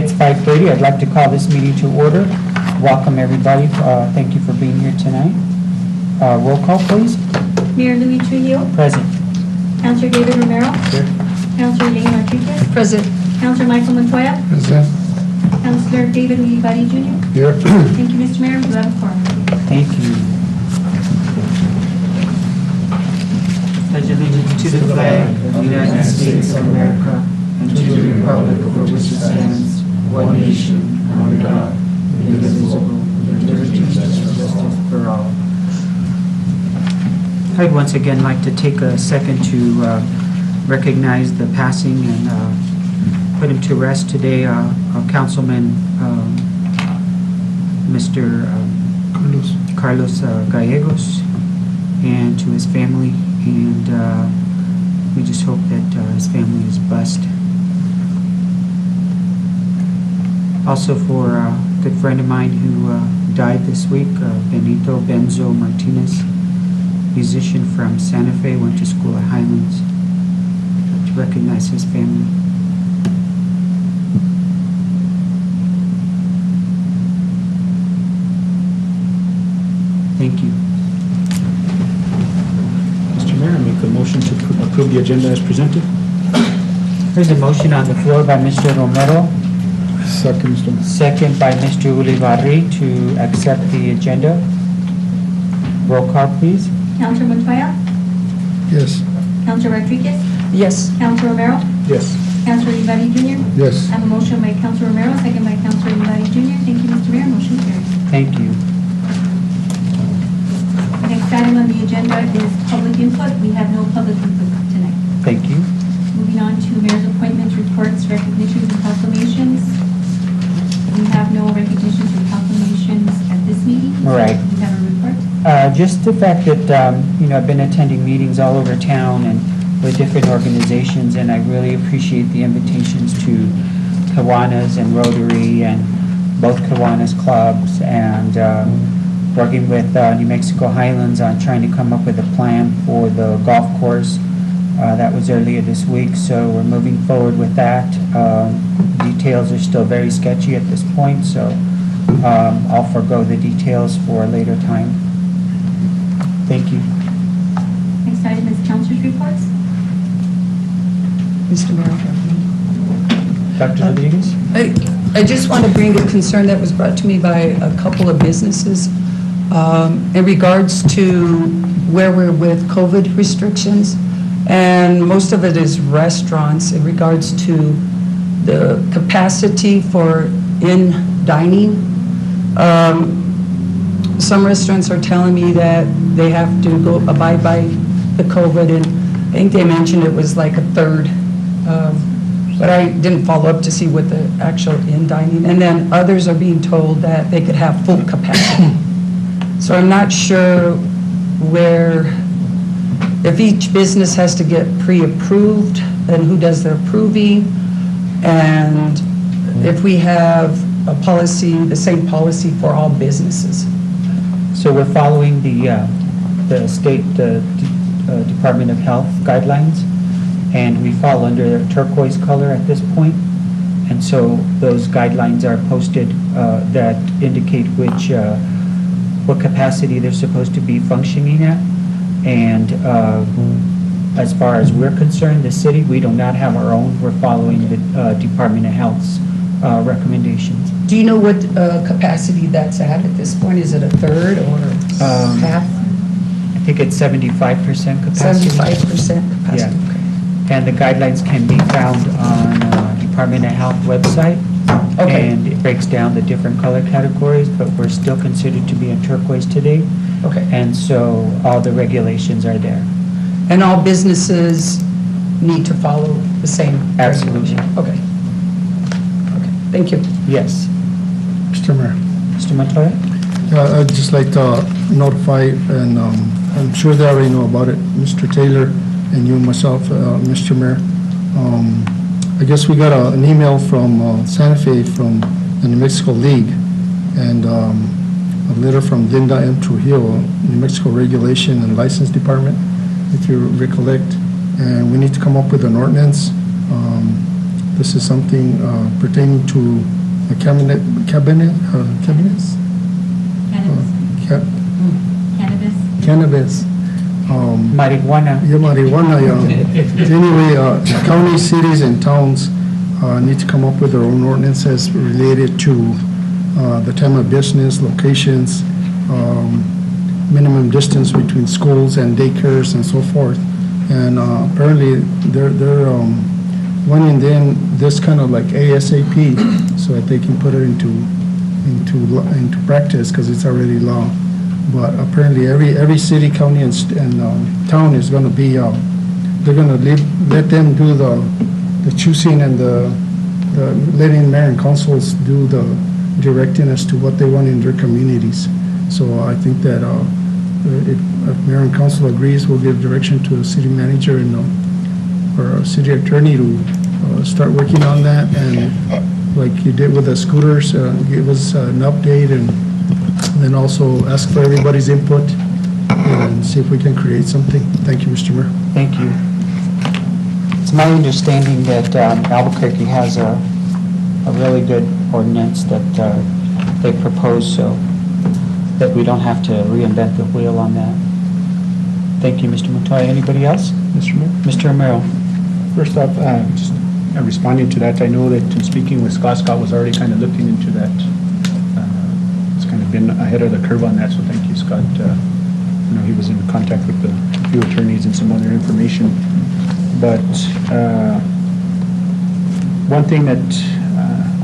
it's 5:30. I'd like to call this meeting to order. Welcome, everybody. Thank you for being here tonight. Roll call, please. Mayor Luis Trujillo. Present. Councilor David Romero. Here. Councilor Elaine Rodriguez. Present. Councilor Michael Montoya. Present. Councilor David Ulibarri Jr. Here. Thank you, Mr. Mayor. We have a quorum. Thank you. Pledge allegiance to the flag of the United States of America and to the republic for which it stands, one nation, under God, indivisible, with liberty and justice for all. I'd once again like to take a second to recognize the passing and put him to rest today, Councilman Mr. Carlos Gallegos, and to his family, and we just hope that his family is blessed. Also for a good friend of mine who died this week, Benito Benzo Martinez, musician from Santa Fe, went to school at Highlands. I'd like to recognize his family. Thank you. Mr. Mayor, I make a motion to approve the agenda as presented. There's a motion on the floor by Mr. Romero, Second, Mr. Mayor. second by Mr. Ulibarri to accept the agenda. Roll call, please. Councilor Montoya. Yes. Councilor Rodriguez. Yes. Councilor Romero. Yes. Councilor Ulibarri Jr. Yes. I have a motion by Councilor Romero, second by Councilor Ulibarri Jr. Thank you, Mr. Mayor. Motion carries. Thank you. The next item on the agenda is public input. We have no public input tonight. Thank you. Moving on to mayor's appointments, reports, recognitions, and proclamations. We have no recognitions or proclamations at this meeting. Right. We have a report. Just the fact that, I've been attending meetings all over town and with different organizations, and I really appreciate the invitations to Kiwanis and Rotary and both Kiwanis clubs, and working with New Mexico Highlands on trying to come up with a plan for the golf course. That was earlier this week, so we're moving forward with that. Details are still very sketchy at this point, so I'll forego the details for a later time. Thank you. Next item is councilors' reports. Mr. Mayor. Dr. Rodriguez? I just want to bring a concern that was brought to me by a couple of businesses in regards to where we're with COVID restrictions. And most of it is restaurants in regards to the capacity for in-dining. Some restaurants are telling me that they have to go abide by the COVID, and I think they mentioned it was like a third. But I didn't follow up to see what the actual in-dining. And then others are being told that they could have full capacity. So I'm not sure if each business has to get pre-approved, then who does the approving? And if we have a policy, the same policy for all businesses. So we're following the state Department of Health guidelines, and we fall under turquoise color at this point. And so those guidelines are posted that indicate what capacity they're supposed to be functioning at. And as far as we're concerned, the city, we do not have our own. We're following the Department of Health's recommendations. Do you know what capacity that's at this point? Is it a third or half? I think it's 75% capacity. 75% capacity, Yeah. okay. And the guidelines can be found on Department of Health website. Okay. And it breaks down the different color categories, but we're still considered to be in turquoise today. Okay. And so all the regulations are there. And all businesses need to follow the same Absolutely. regulation? Okay. Okay, thank you. Yes. Mr. Mayor. Mr. Montoya? I'd just like to notify, and I'm sure they already know about it, Mr. Taylor and you and myself, Mr. Mayor. I guess we got an email from Santa Fe from the New Mexico League, and a letter from Linda M. Trujillo, New Mexico Regulation and License Department, if you recollect. And we need to come up with an ordinance This is something pertaining to the cabinets, Cannabis. cannabis. Marijuana. Yeah, marijuana, yeah. Anyway, counties, cities, and towns need to come up with their own ordinances related to the time of business, locations, minimum distance between schools and daycares and so forth. And apparently, they're wanting then this kind of like ASAP so that they can put it into practice because it's already law. But apparently, every city, county, and town is going to be, they're going to let them do the choosing and the letting mayor and councils do the directing as to what they want in their communities. So I think that if mayor and council agrees, we'll give direction to the city manager and or city attorney to start working on that. And like you did with the scooters, give us an update and then also ask for everybody's input and see if we can create something. Thank you, Mr. Mayor. Thank you. It's my understanding that Albuquerque has a really good ordinance that they propose, so that we don't have to reinvent the wheel on that. Thank you, Mr. Montoya. Anybody else? Mr. Mayor? Mr. Romero? First off, just responding to that, I know that in speaking with Scott was already kind of looking into that. It's kind of been ahead of the curve on that, so thank you, Scott. I know he was in contact with a few attorneys and some other information. But one thing that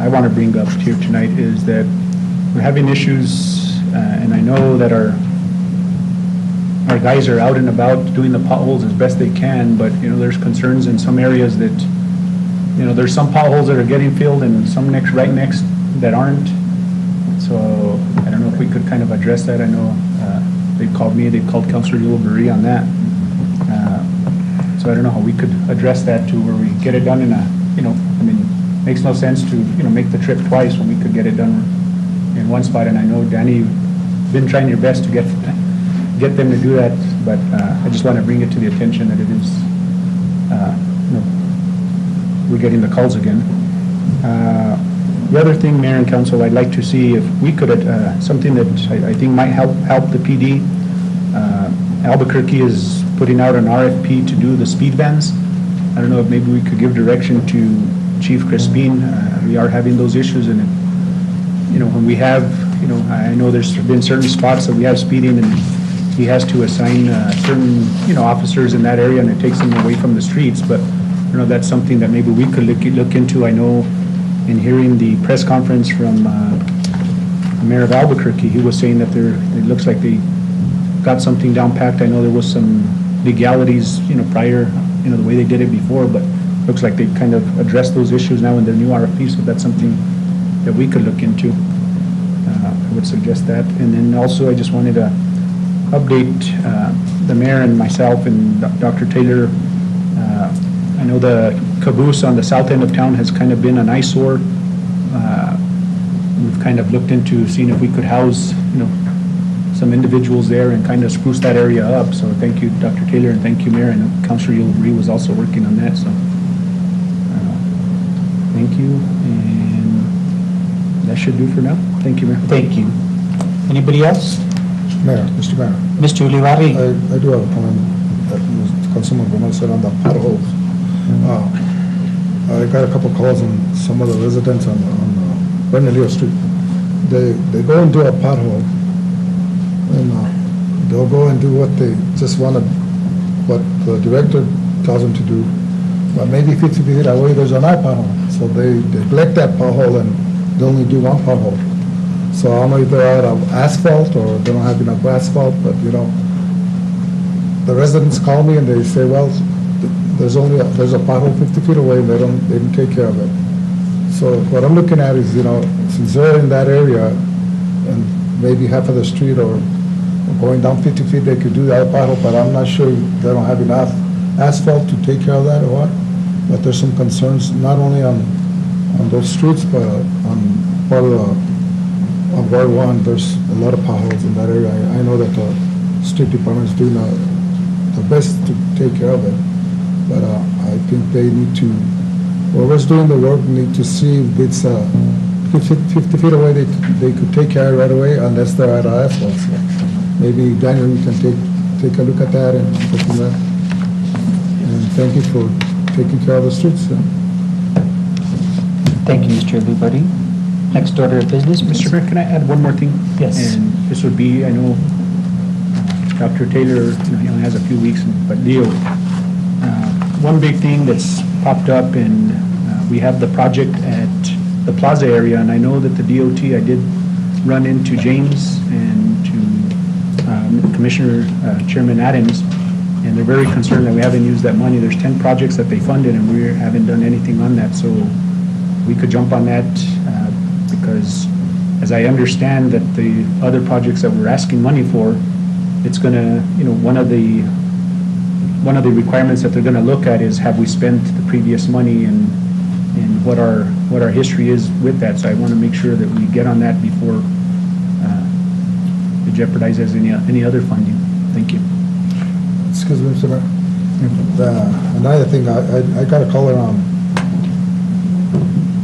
I want to bring up here tonight is that we're having issues, and I know that our guys are out and about doing the potholes as best they can, but, there's concerns in some areas that, there's some potholes that are getting filled and some right next that aren't. So I don't know if we could kind of address that. I know they've called me, they've called Councilor Ulibarri on that. So I don't know how we could address that to where we get it done in a, makes no sense to, make the trip twice when we could get it done in one spot. And I know, Danny, you've been trying your best to get them to do that, but I just want to bring it to the attention that it is, we're getting the calls again. The other thing, Mayor and Council, I'd like to see if we could, something that I think might help the PD. Albuquerque is putting out an RFP to do the speed bans. I don't know if maybe we could give direction to Chief Crispin. We are having those issues, and when we have, I know there's been certain spots that we have speeding, and he has to assign certain, officers in that area, and it takes them away from the streets. But that's something that maybe we could look into. I know in hearing the press conference from the mayor of Albuquerque, he was saying that it looks like they got something down packed. I know there was some legalities, prior, the way they did it before, but looks like they kind of addressed those issues now in their new RFP, so that's something that we could look into. I would suggest that. And then also, I just wanted to update the mayor and myself and Dr. Taylor. I know the caboose on the south end of town has kind of been an eyesore. We've kind of looked into seeing if we could house, some individuals there and kind of spruce that area up. So thank you, Dr. Taylor, and thank you, Mayor. And Councilor Ulibarri was also working on that. So thank you, and that should do for now. Thank you, Mayor. Thank you. Anybody else? Mayor, Mr. Mayor, Mr. Ulibarri? I do have a comment that Councilman Gomez said on the potholes. I got a couple calls on some of the residents on Bernalillo Street. They go and do a pothole, and they'll go and do what they just wanted, what the director tells them to do. But maybe 50 feet away, there's another pothole. So they neglect that pothole and they only do one pothole. So I don't know if they're out of asphalt or they don't have enough asphalt, but the residents call me and they say, well, there's a pothole 50 feet away and they didn't take care of it. So what I'm looking at is, since they're in that area and maybe half of the street or going down 50 feet, they could do that pothole, but I'm not sure they don't have enough asphalt to take care of that or what. But there's some concerns, not only on those streets, but on part of Ward 1, there's a lot of potholes in that area. I know that the street department is doing the best to take care of it, but I think they need to whoever's doing the work need to see if it's 50 feet away, they could take care of it right away unless they're at asphalt. So maybe Daniel, you can take a look at that and go from there. And thank you for taking care of the streets. Thank you, Mr. Lubadi. Next order of business, please. Mr. Mayor, can I add one more thing? Yes. And this would be, I know Dr. Taylor, he only has a few weeks, but Leo, one big thing that's popped up, and we have the project at the plaza area, and I know that the DOT, I did run into James and to Commissioner Chairman Adams, and they're very concerned that we haven't used that money. There's 10 projects that they funded, and we haven't done anything on that, so we could jump on that, because as I understand that the other projects that we're asking money for, it's gonna, one of the requirements that they're gonna look at is, have we spent the previous money, and what our history is with that. So I wanna make sure that we get on that before it jeopardizes any other funding. Thank you. Excuse me, Mr. Mayor. Another thing, I got a call around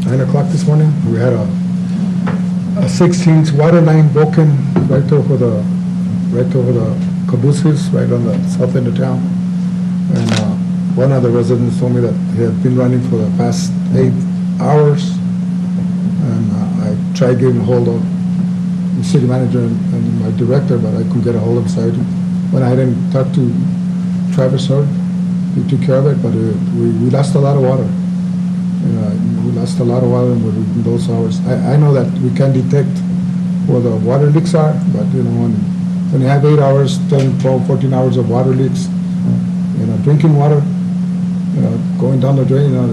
9 o'clock this morning. We had a 16-inch water line broken right over the cabooses, right on the south end of town. And one of the residents told me that he had been running for the past 8 hours. And I tried getting a hold of the city manager and my director, but I couldn't get a hold of him. So when I didn't talk to Travis Hurd, he took care of it, but we lost a lot of water. We lost a lot of water in those hours. I know that we can detect where the water leaks are, but when you have 8 hours, 10, 12, 14 hours of water leaks, drinking water, going down the drain, but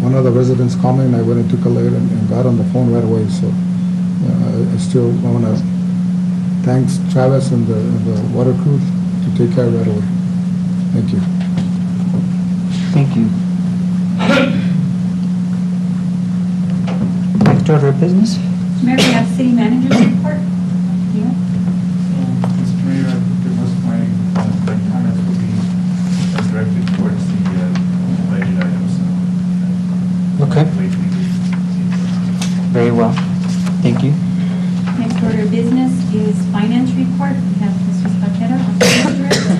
one of the residents called me, and I went and took a look and got on the phone right away. So I want to thank Travis and the water crew to take care of it right away. Thank you. Thank you. Next order of business? Mayor, we have city manager's report. Yeah. Mr. Mayor, I think that most of my comments will be directed towards the budget items. Okay. Very well. Thank you. Next order of business is finance report. We have Mr. Spatero, our finance director.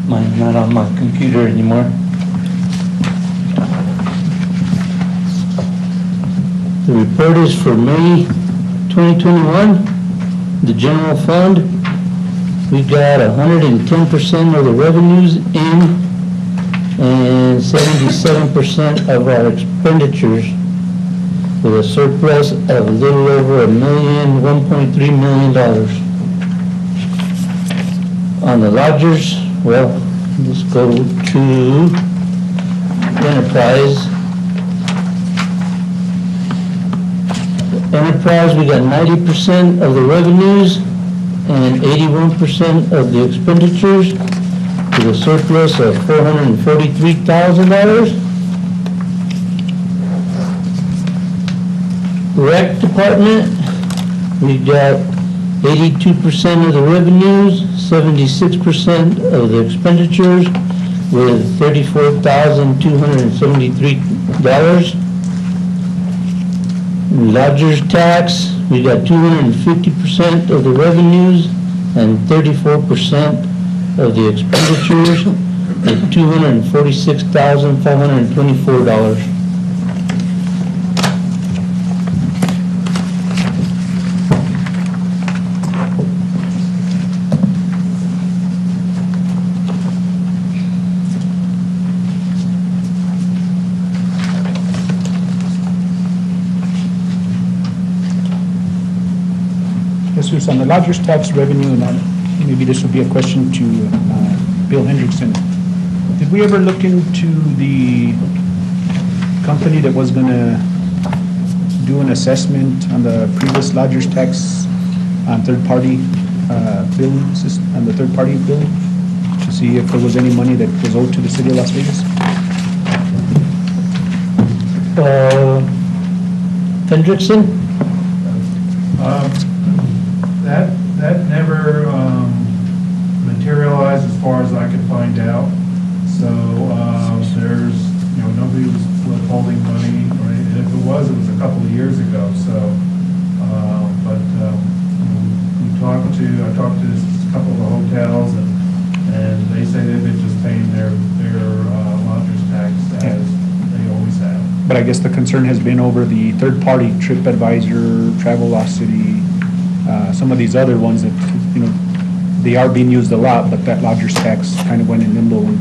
Mine's not on my computer anymore. The report is for May 2021. The general fund, we got 110% of the revenues in and 77% of our expenditures, with a surplus of a little over $1.3 million. On the lodgers, well, let's go to Enterprise. Enterprise, we got 90% of the revenues and 81% of the expenditures, with a surplus of $443,000. Rec department, we got 82% of the revenues, 76% of the expenditures, with $34,273. Lodgers tax, we got 250% of the revenues and 34% of the expenditures, with $246,524. Jesus, on the lodger's tax revenue, and maybe this would be a question to Bill Hendrickson. Did we ever look into the company that was gonna do an assessment on the previous lodger's tax on third-party billing system, on the third-party bill, to see if there was any money that was owed to the city of Las Vegas? Hendrickson? That never materialized as far as I could find out. So there's, nobody was withholding money, right? And if it was a couple of years ago. So, but I talked to a couple of the hotels, and they say they've been just paying their lodger's tax as they always have. But I guess the concern has been over the third-party TripAdvisor, Travelocity, some of these other ones that, they are being used a lot, but that lodger's tax kind of went in limbo and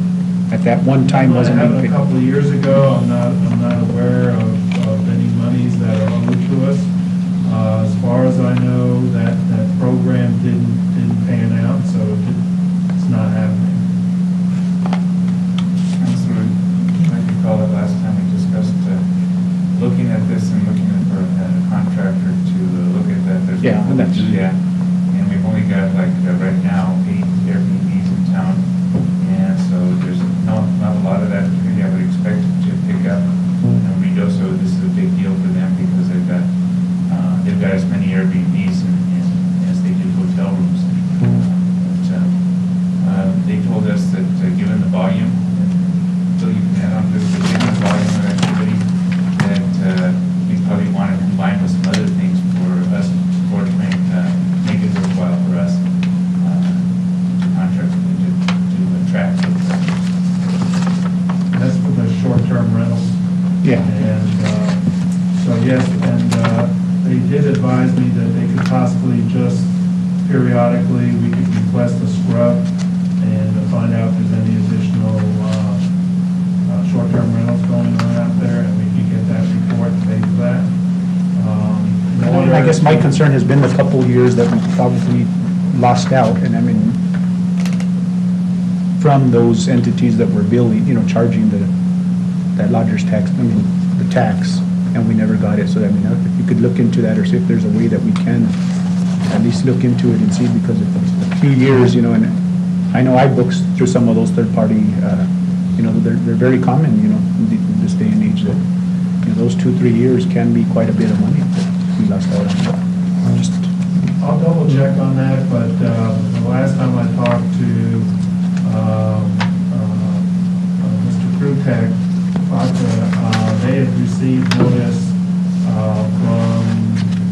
at that one time wasn't being It happened paid. a couple of years ago. I'm not aware of any monies that are owed to us. As far as I know, that program didn't pan out, so it's not happening. Councilor, I recall that last time we discussed looking at this and looking for a contractor to look at that. There's Yeah, no way to that's- do that. And we've only got right now 8 Airbnbs in town. And so there's not a lot of that activity. I would expect it to pick up. And Ruidoso, this is a big deal for them because they've got as many Airbnbs as they do hotel rooms. But they told us that given the volume, so you can add on to the given the volume of activity, that we probably want to combine with some other things for us to make it worthwhile for us to contract to attract. That's for the short-term rentals. Yeah. And so, yes, and they did advise me that they could possibly just periodically, we could request a scrub and find out if there's any additional short-term rentals going on out there, and we could get that report and pay for that. I guess my concern has been the couple of years that we probably lost out, and I mean, from those entities that were billing, charging that lodger's tax, the tax, and we never got it. So, if you could look into that or see if there's a way that we can at least look into it and see, because it's a few years, and I know I booked through some of those third-party, they're very common, in this day and age that, those 2-3 years can be quite a bit of money that we lost out on. I'll double check on that, but the last time I talked to Mr. Krutek, they had received notice from,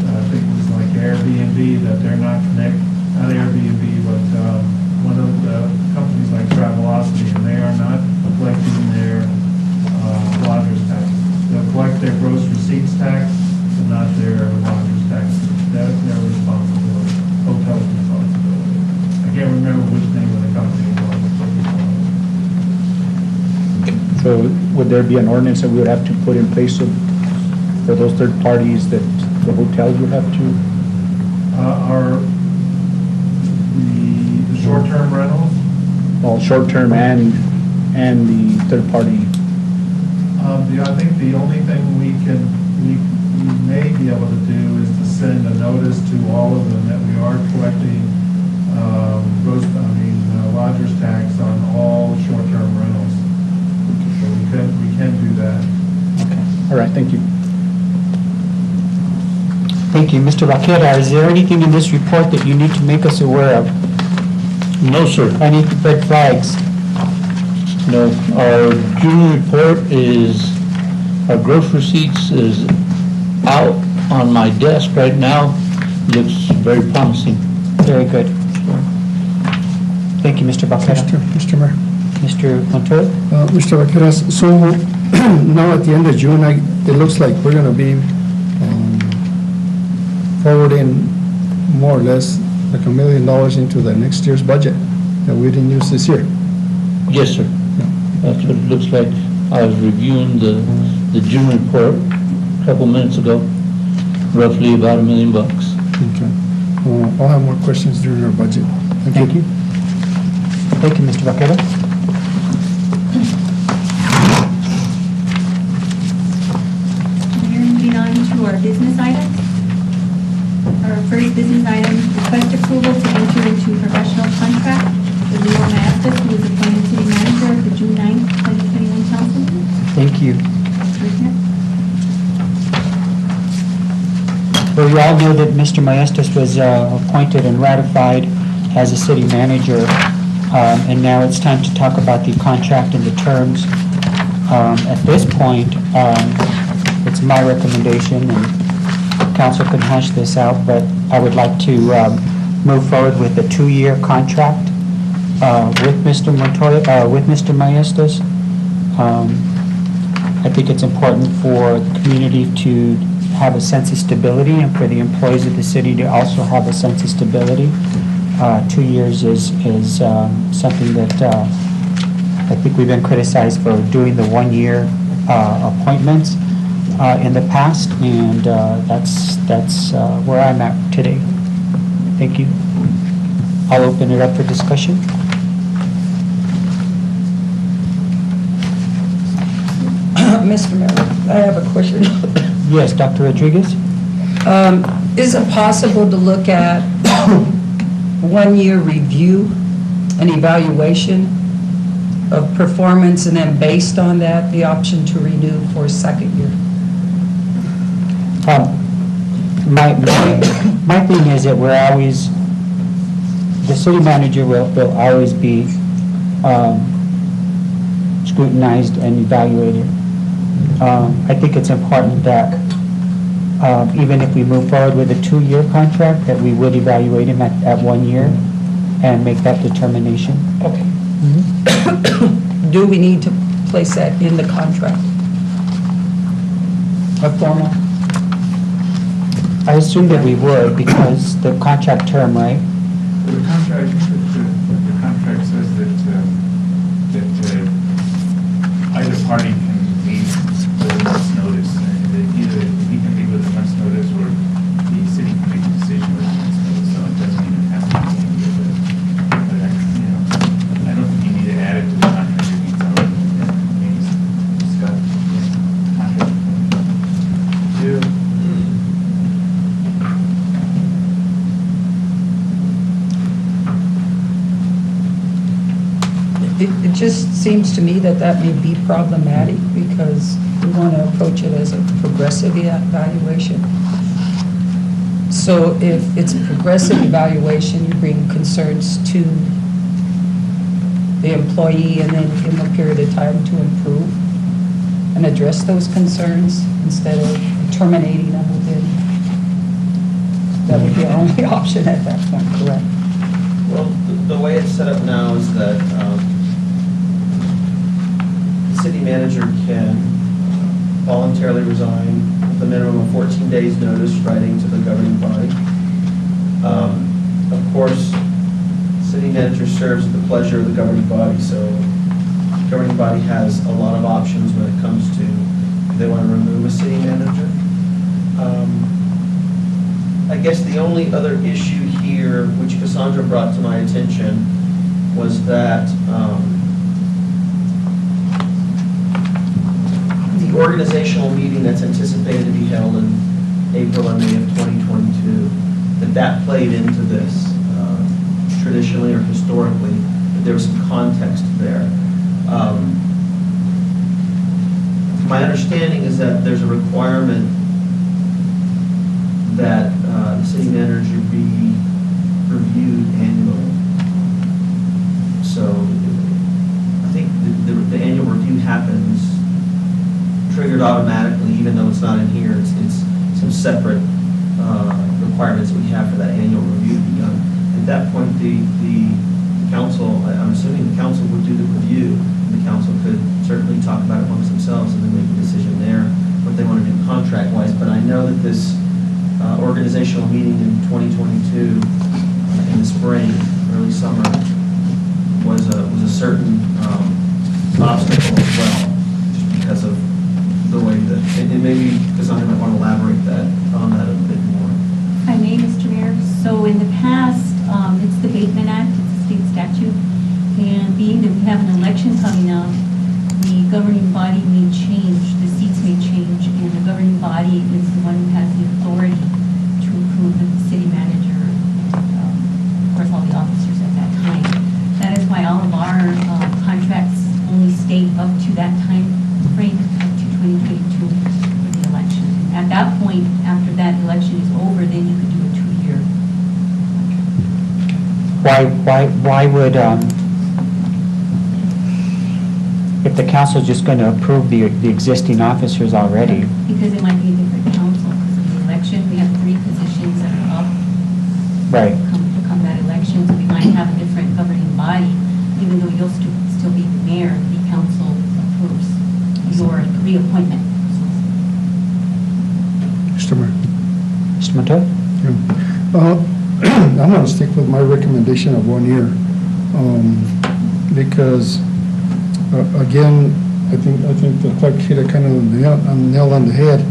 I think it was like Airbnb, that they're not not Airbnb, but one of the companies like Travelocity, and they are not collecting their lodger's tax. They'll collect their gross receipts tax, but not their lodger's tax. That's their responsibility, hotel's responsibility. I can't remember which name of the company it was. So would there be an ordinance that we would have to put in place for those third parties that the hotels would have to? Are the short-term rentals? Well, short-term and the third party. I think the only thing we may be able to do is to send a notice to all of them that we are collecting lodger's tax on all short-term rentals. So we can do that. Okay. All right, thank you. Thank you. Mr. Vaquera, is there anything in this report that you need to make us aware of? No, sir. Any red flags? No, our June report our gross receipts is out on my desk right now. Looks very promising. Very good. Thank you, Mr. Vaquera. Mr. Mayor. Mr. Montero? Mr. Vaqueras, so now at the end of June, it looks like we're going to be forwarding more or less like $1 million into the next year's budget that we didn't use this year. Yes, sir. That's what it looks like. I was reviewing the June report a couple minutes ago, roughly about $1 million. Okay. I'll have more questions during our budget. Thank you. Thank you, Mr. Vaquera. first business item, request approval to enter into professional contract with Leo Maestas, who is appointed city manager at the June 9th, 2021 council meeting. Thank you. Commissioner? Well, we all know that Mr. Maestas was appointed and ratified as a city manager, and now it's time to talk about the contract and the terms. At this point, it's my recommendation, and council can hash this out, but I would like to move forward with a 2-year contract with Mr. Montoya, with Mr. Maestas. I think it's important for the community to have a sense of stability and for the employees of the city to also have a sense of stability. 2 years is something that I think we've been criticized for doing the 1-year appointments in the past, and that's where I'm at today. Thank you. I'll open it up for discussion. Mr. Mayor, I have a question. Yes, Dr. Rodriguez? Is it possible to look at 1-year review and evaluation of performance, and then based on that, the option to renew for a second year? My thing is that we're always, the city manager will always be scrutinized and evaluated. I think it's important that even if we move forward with a 2-year contract, that we would evaluate him at 1 year and make that determination. Okay. Do we need to place that in the contract? A formal? I assume that we would, because the contract term, right? The contract says that either party can leave with a month's notice. Either he can leave with a month's notice, or the city can make a decision with a month's notice, so it doesn't even have to be in the, but I don't think you need to add it to the contract if it's already, maybe discuss the contract. It just seems to me that that may be problematic, because we want to approach it as a progressive evaluation. So if it's a progressive evaluation, you bring concerns to the employee and then give them a period of time to improve and address those concerns instead of terminating them within. That would be our only option at that point, correct? Well, the way it's set up now is that the city manager can voluntarily resign with a minimum of 14 days' notice, writing to the governing body. Of course, city manager serves at the pleasure of the governing body, so the governing body has a lot of options when it comes to if they want to remove a city manager. I guess the only other issue here, which Cassandra brought to my attention, was that the organizational meeting that's anticipated to be held in April and May of 2022, that played into this traditionally or historically, that there was some context there. My understanding is that there's a requirement that the city manager be reviewed annually. So I think the annual review happens triggered automatically, even though it's not in here. It's some separate requirements that we have for that annual review to be done. At that point, the council, I'm assuming the council would do the review, and the council could certainly talk about it amongst themselves and then make a decision there what they want to do contract-wise. But I know that this organizational meeting in 2022 in the spring, early summer, was a certain obstacle as well, just because of the way that, and maybe Cassandra might want to elaborate on that a bit more. If I may, Mr. Mayor, so in the past, it's the Bateman Act, it's a state statute, and being that we have an election coming up, the governing body may change, the seats may change, and the governing body is the one who has the authority to approve the city manager, of course, all the officers at that time. That is why all of our contracts only state up to that time frame, up to 2022 for the election. At that point, after that election is over, then you could do a 2-year. Why would, if the council's just going to approve the existing officers already? Because it might be a different council, because of the election, we have 3 positions that are up. Right. Come that election, so we might have a different governing body, even though you'll still be the mayor, the council approves your reappointment. Mr. Mayor. Mr. Montoya? I'm going to stick with my recommendation of 1 year, because, again, I think the clerk hit it kind of nail on the head.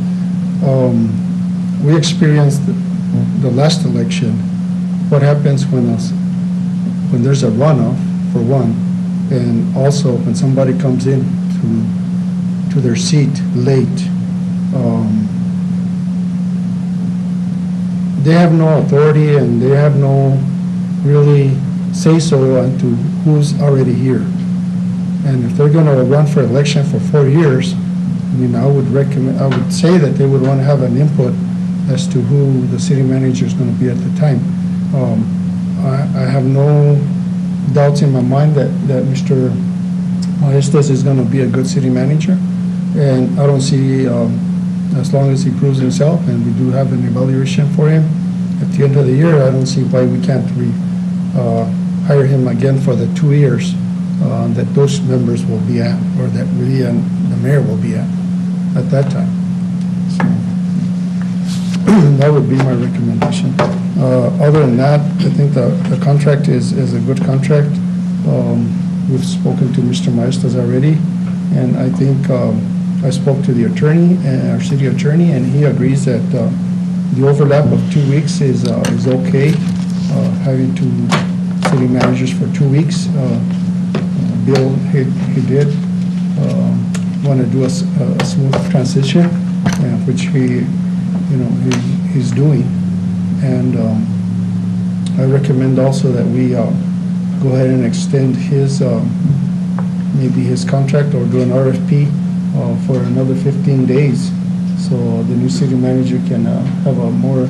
We experienced the last election. What happens when there's a runoff, for one, and also when somebody comes in to their seat late, they have no authority and they have no really say-so onto who's already here. And if they're going to run for election for 4 years, I mean, I would say that they would want to have an input as to who the city manager is going to be at the time. I have no doubts in my mind that Mr. Maestas is going to be a good city manager. And I don't see, as long as he proves himself and we do have an evaluation for him at the end of the year, I don't see why we can't hire him again for the 2 years that those members will be at, or that we and the mayor will be at that time. So that would be my recommendation. Other than that, I think the contract is a good contract. We've spoken to Mr. Maestas already, and I think I spoke to the attorney, our city attorney, and he agrees that the overlap of 2 weeks is okay. Having 2 city managers for 2 weeks. Bill, he did want to do a smooth transition, which he's doing. And I recommend also that we go ahead and extend his, maybe his contract, or do an RFP for another 15 days, so the new city manager can have a more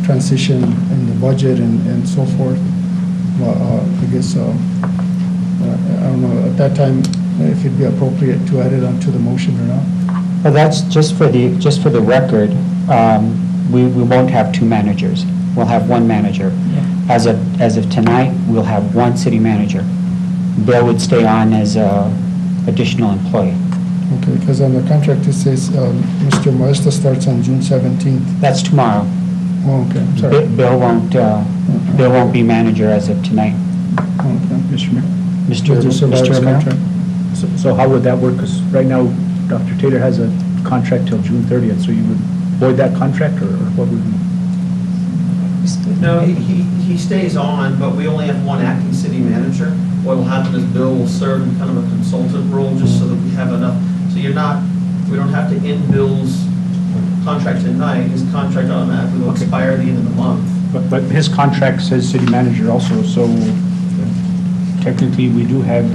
transition in the budget and so forth. I guess, I don't know, at that time, if it'd be appropriate to add it onto the motion or not. Well, that's just for the record. We won't have 2 managers. We'll have 1 manager. As of tonight, we'll have 1 city manager. Bill would stay on as a additional employee. Okay, because on the contract it says Mr. Maestas starts on June 17th. That's tomorrow. Oh, okay, I'm sorry. Bill won't be manager as of tonight. Okay. Mr. Mayor? We'll just survive his Mr. Mayor? contract. So how would that work? Because right now, Dr. Taylor has a contract till June 30th, so you would void that contract, or what would you? No, he stays on, but we only have 1 acting city manager. What will happen is Bill will serve in kind of a consultant role, just so that we have enough. So we don't have to end Bill's contract tonight. His contract automatically will expire at the end of the month. But his contract says city manager also, so technically we do have.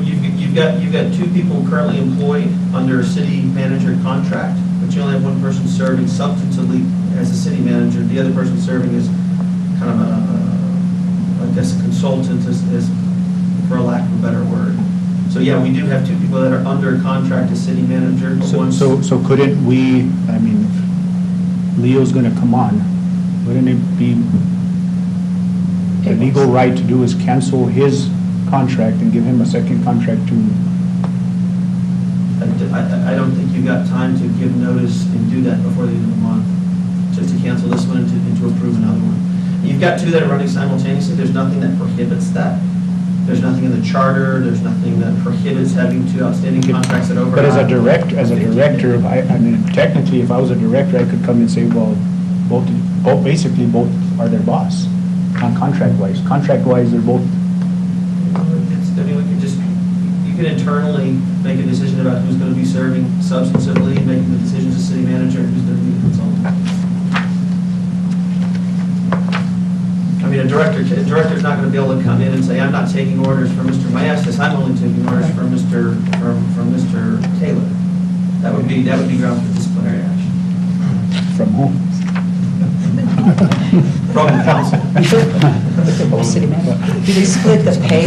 You've got 2 people currently employed under a city manager contract, but you only have 1 person serving substantively as a city manager. The other person serving as kind of I guess a consultant, is for a lack of a better word. So yeah, we do have 2 people that are under contract as city manager. So couldn't we, I mean, if Leo's going to come on, wouldn't it be the legal right to do is cancel his contract and give him a second contract to? I don't think you've got time to give notice and do that before the end of the month, to cancel this one and to approve another one. You've got 2 that are running simultaneously. There's nothing that prohibits that. There's nothing in the charter. There's nothing that prohibits having 2 outstanding contracts that overlap. But as a director, I mean, technically, if I was a director, I could come and say, well, basically both are their boss, on contract-wise. Contract-wise, they're both. I mean, you can internally make a decision about who's going to be serving substantively, making the decisions as city manager, and who's going to be a consultant. mean, a director's not gonna be able to come in and say, I'm not taking orders from Mr. Maestas, I'm only taking orders from Mr. Taylor. That would be grounds for disciplinary action From whom? from the council. City manager. Do they split the pay?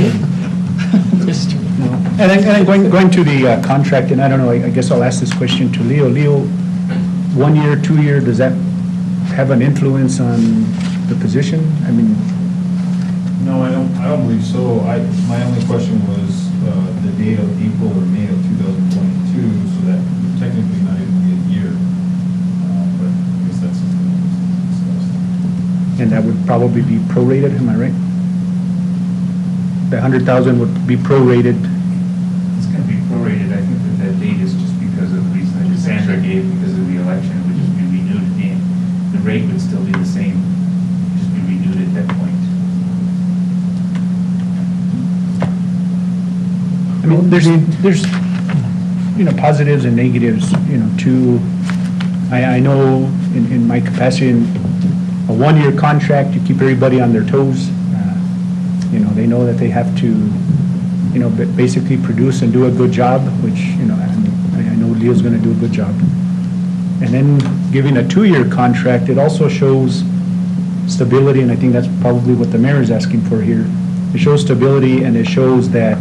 And then going to the contract, and I don't know, I guess I'll ask this question to Leo. Leo, 1 year, 2 year, does that have an influence on the position? I mean, No, I don't believe so. My only question was the date of April or May of 2022, so that would technically not even be a year. But I guess that's something that was discussed. and that would probably be prorated, am I right? The 100,000 would be prorated. It's going to be prorated. I think that date is just because of the reason that Cassandra gave, because of the election, it would just be renewed again. The rate would still be the same, just be renewed at that point. I mean, there's, positives and negatives, to, I know in my capacity, in a 1-year contract, you keep everybody on their toes. They know that they have to, basically produce and do a good job, which, I know Leo's gonna do a good job. And then giving a 2-year contract, it also shows stability, and I think that's probably what the mayor is asking for here. It shows stability, and it shows that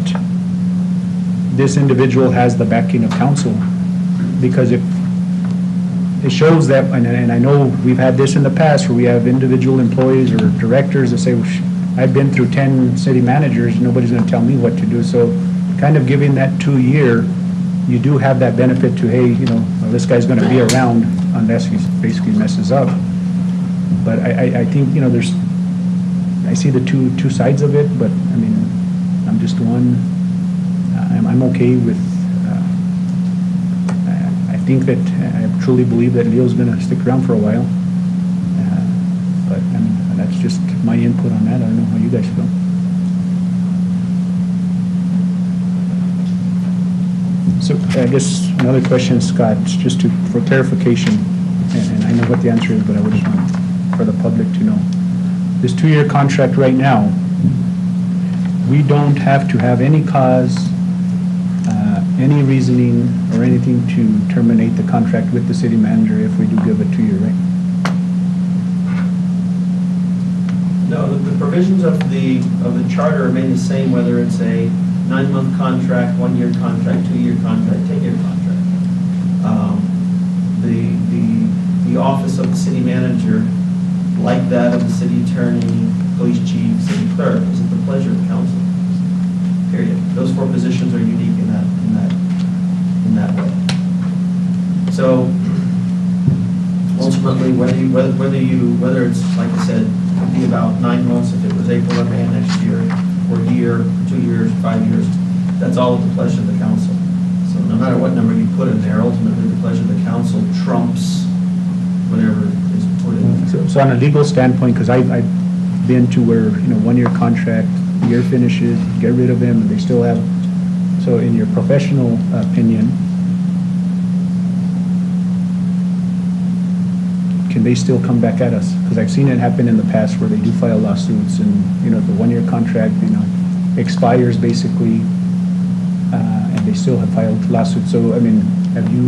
this individual has the backing of council. Because if, it shows that, and I know we've had this in the past, where we have individual employees or directors that say, well, I've been through 10 city managers, nobody's gonna tell me what to do. So kind of giving that 2-year, you do have that benefit to, hey, well, this guy's gonna be around unless he basically messes up. But I think, there's, I see the two sides of it, but I mean, I'm just one. I'm okay with, I think that, I truly believe that Leo's gonna stick around for a while. But, I mean, that's just my input on that. I don't know how you guys feel. So I guess another question, Scott, just for clarification, and I know what the answer is, but I would just want for the public to know. This 2-year contract right now, we don't have to have any cause, any reasoning or anything to terminate the contract with the city manager if we do give a 2-year, right? No, the provisions of the charter remain the same, whether it's a 9-month contract, 1-year contract, 2-year contract, 10-year contract. The office of the city manager, like that of the city attorney, police chief, city clerk, is at the pleasure of council. Period. Those 4 positions are unique in that way. So ultimately, whether it's, like I said, it'd be about 9 months if it was April or May next year, or a year, 2 years, 5 years, that's all at the pleasure of the council. So no matter what number you put in there, ultimately the pleasure of the council trumps whatever is put in there. So on a legal standpoint, because I've been to where, 1-year contract, year finishes, get rid of them, and they still have, so in your professional opinion, can they still come back at us? Because I've seen it happen in the past where they do file lawsuits and, the 1-year contract, expires basically, and they still have filed lawsuits. So, I mean, have you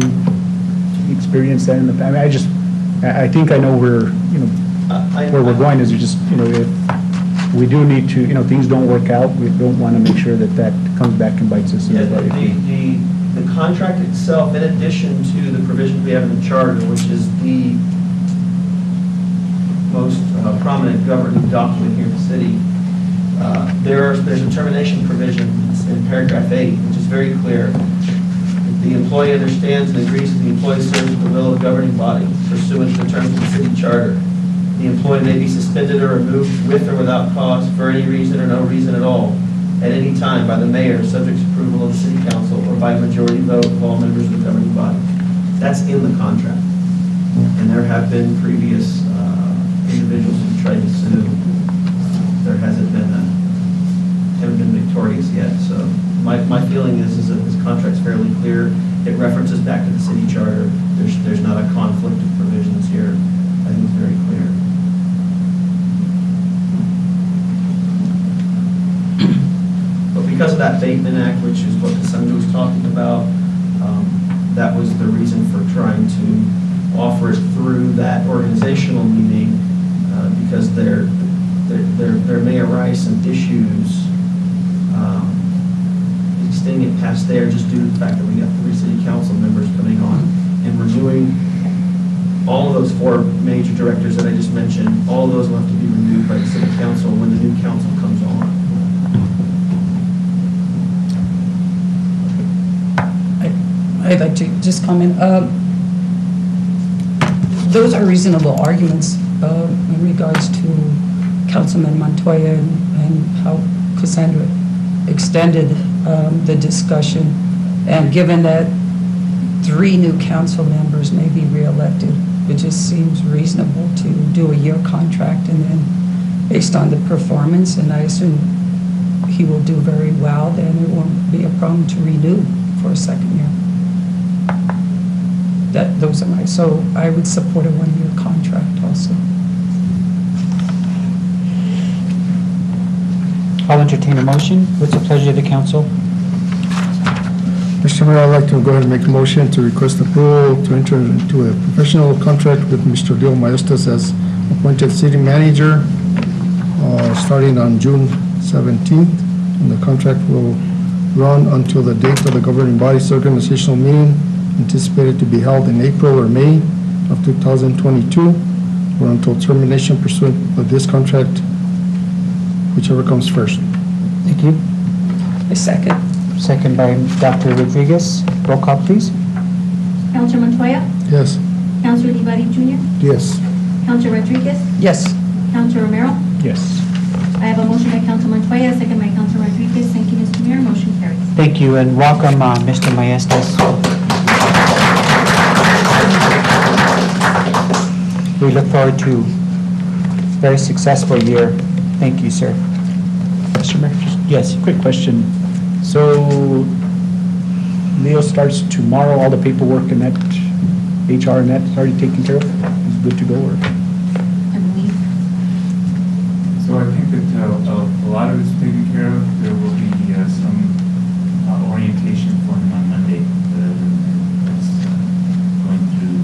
experienced that in the past? I mean, I think I know where, where we're going is just, if we do need to, things don't work out, we don't want to make sure that comes back and bites us in Yeah, the butt. the contract itself, in addition to the provisions we have in the charter, which is the most prominent governing document here in the city, there's a termination provision in paragraph 8, which is very clear. The employee understands and agrees that the employee serves the will of the governing body pursuant to the terms of the city charter. The employee may be suspended or removed with or without cause for any reason or no reason at all at any time by the mayor, subject to approval of the city council, or by a majority vote of all members of the governing body. That's in the contract. And there have been previous individuals who tried to sue. There haven't been victorious yet. So my feeling is that this contract's fairly clear. It references back to the city charter. There's not a conflict of provisions here. I think it's very clear. because of that Bateman Act, which is what Cassandra was talking about, that was the reason for trying to offer it through that organizational meeting, because there may arise some issues extending it past there, just due to the fact that we got 3 city council members coming on and renewing all of those 4 major directors that I just mentioned. All of those will have to be renewed by the city council when the new council comes on. I'd like to just comment. Those are reasonable arguments in regards to Councilman Montoya and how Cassandra extended the discussion. And given that 3 new council members may be reelected, it just seems reasonable to do a year contract and then based on the performance, and I assume he will do very well, then it won't be a problem to renew for a second year. Those are my, so I would support a 1-year contract also. I'll entertain a motion. What's the pleasure of the council? Mr. Mayor, I'd like to go ahead and make a motion to request approval to enter into a professional contract with Mr. Leo Maestas as appointed city manager, starting on June 17th. And the contract will run until the date of the governing body's organizational meeting, anticipated to be held in April or May of 2022, or until termination pursuant of this contract, whichever comes first. Thank you. A second. Second by Dr. Rodriguez. Roll call, please. Counselor Montoya? Yes. Counselor Divari Jr.? Yes. Counselor Rodriguez? Yes. Counselor Romero? Yes. I have a motion by Counselor Montoya, second by Counselor Rodriguez. Thank you, Mr. Mayor. Motion carries. Thank you, and welcome, Mr. Maestas. We look forward to a very successful year. Thank you, sir. Mr. Mayor, yes, quick question. So Leo starts tomorrow, all the paperwork and that, HR and that's already taken care of? Is good to go, or? I believe. So I think that a lot of it's taken care of. There will be some orientation for him on Monday. That's going through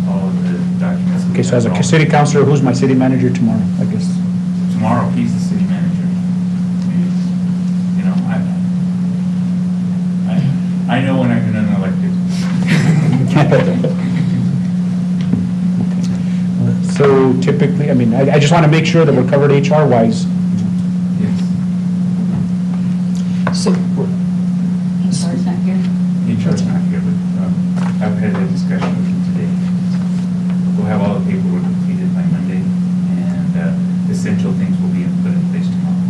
all of the documents. Okay, so as a city councilor, who's my city manager tomorrow, I guess? Tomorrow, he's the city manager. You know, I know when I've been unelected. So typically, I mean, I just want to make sure that we're covered HR-wise. Yes. So, HR's not here. HR's not here, but I've had that discussion with him today. We'll have all the paperwork completed by Monday, and essential things will be put in place tomorrow.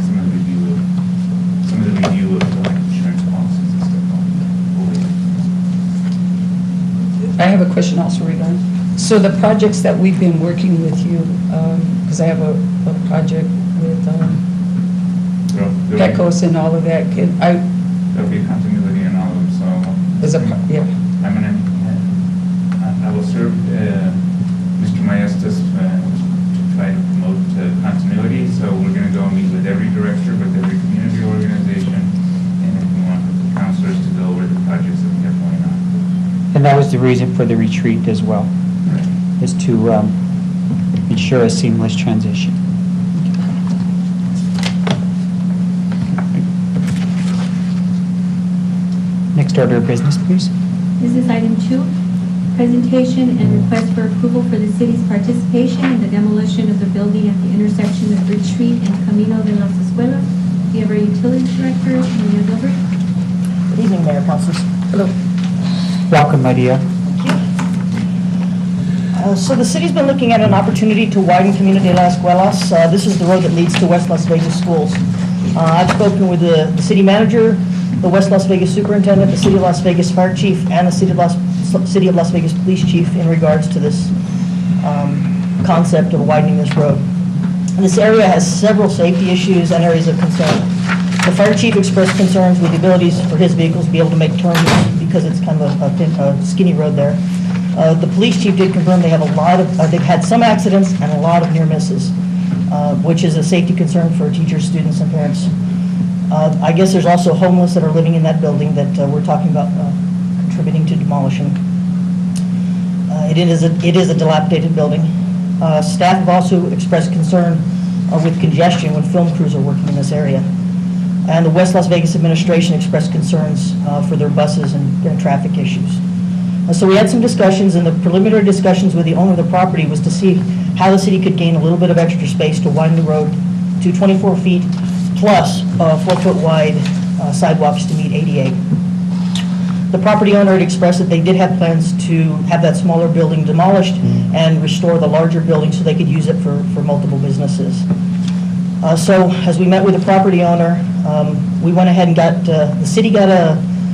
Some of the review of like insurance policies and stuff. I have a question also regarding, so the projects that we've been working with you, because I have a project with PECOS and all of that, There'll be continuity in all of them, so. yeah. I'm gonna, I will serve Mr. Maestas to try to promote continuity, so we're gonna go meet with every director, with every community organization, and if we want the councilors to go over the projects that we have going on. And that was the reason for the retreat as well, is to ensure a seamless transition. Next order of business, please. This is item 2, presentation and request for approval for the city's participation in the demolition of the building at the intersection of Bridge Street and Camino de las Escuelas. We have our utilities director, Maria Gilbert. Good evening, Mayor, Councilors. Hello. Welcome, Maria. So the city's been looking at an opportunity to widen Camino de las Escuelas. This is the road that leads to West Las Vegas schools. I've spoken with the city manager, the West Las Vegas superintendent, the City of Las Vegas fire chief, and the City of Las Vegas police chief in regards to this concept of widening this road. And this area has several safety issues and areas of concern. The fire chief expressed concerns with the abilities for his vehicles to be able to make turns because it's kind of a skinny road there. The police chief did confirm they have they've had some accidents and a lot of near misses. which is a safety concern for teachers, students, and parents. I guess there's also homeless that are living in that building that we're talking about contributing to demolishing. It is a dilapidated building. Staff have also expressed concern with congestion when film crews are working in this area. And the West Las Vegas administration expressed concerns for their buses and traffic issues. So we had some discussions, and the preliminary discussions with the owner of the property was to see how the city could gain a little bit of extra space to widen the road to 24 feet plus 4-foot wide sidewalks to meet ADA. The property owner had expressed that they did have plans to have that smaller building demolished and restore the larger building so they could use it for multiple businesses. So as we met with the property owner, we went ahead and the city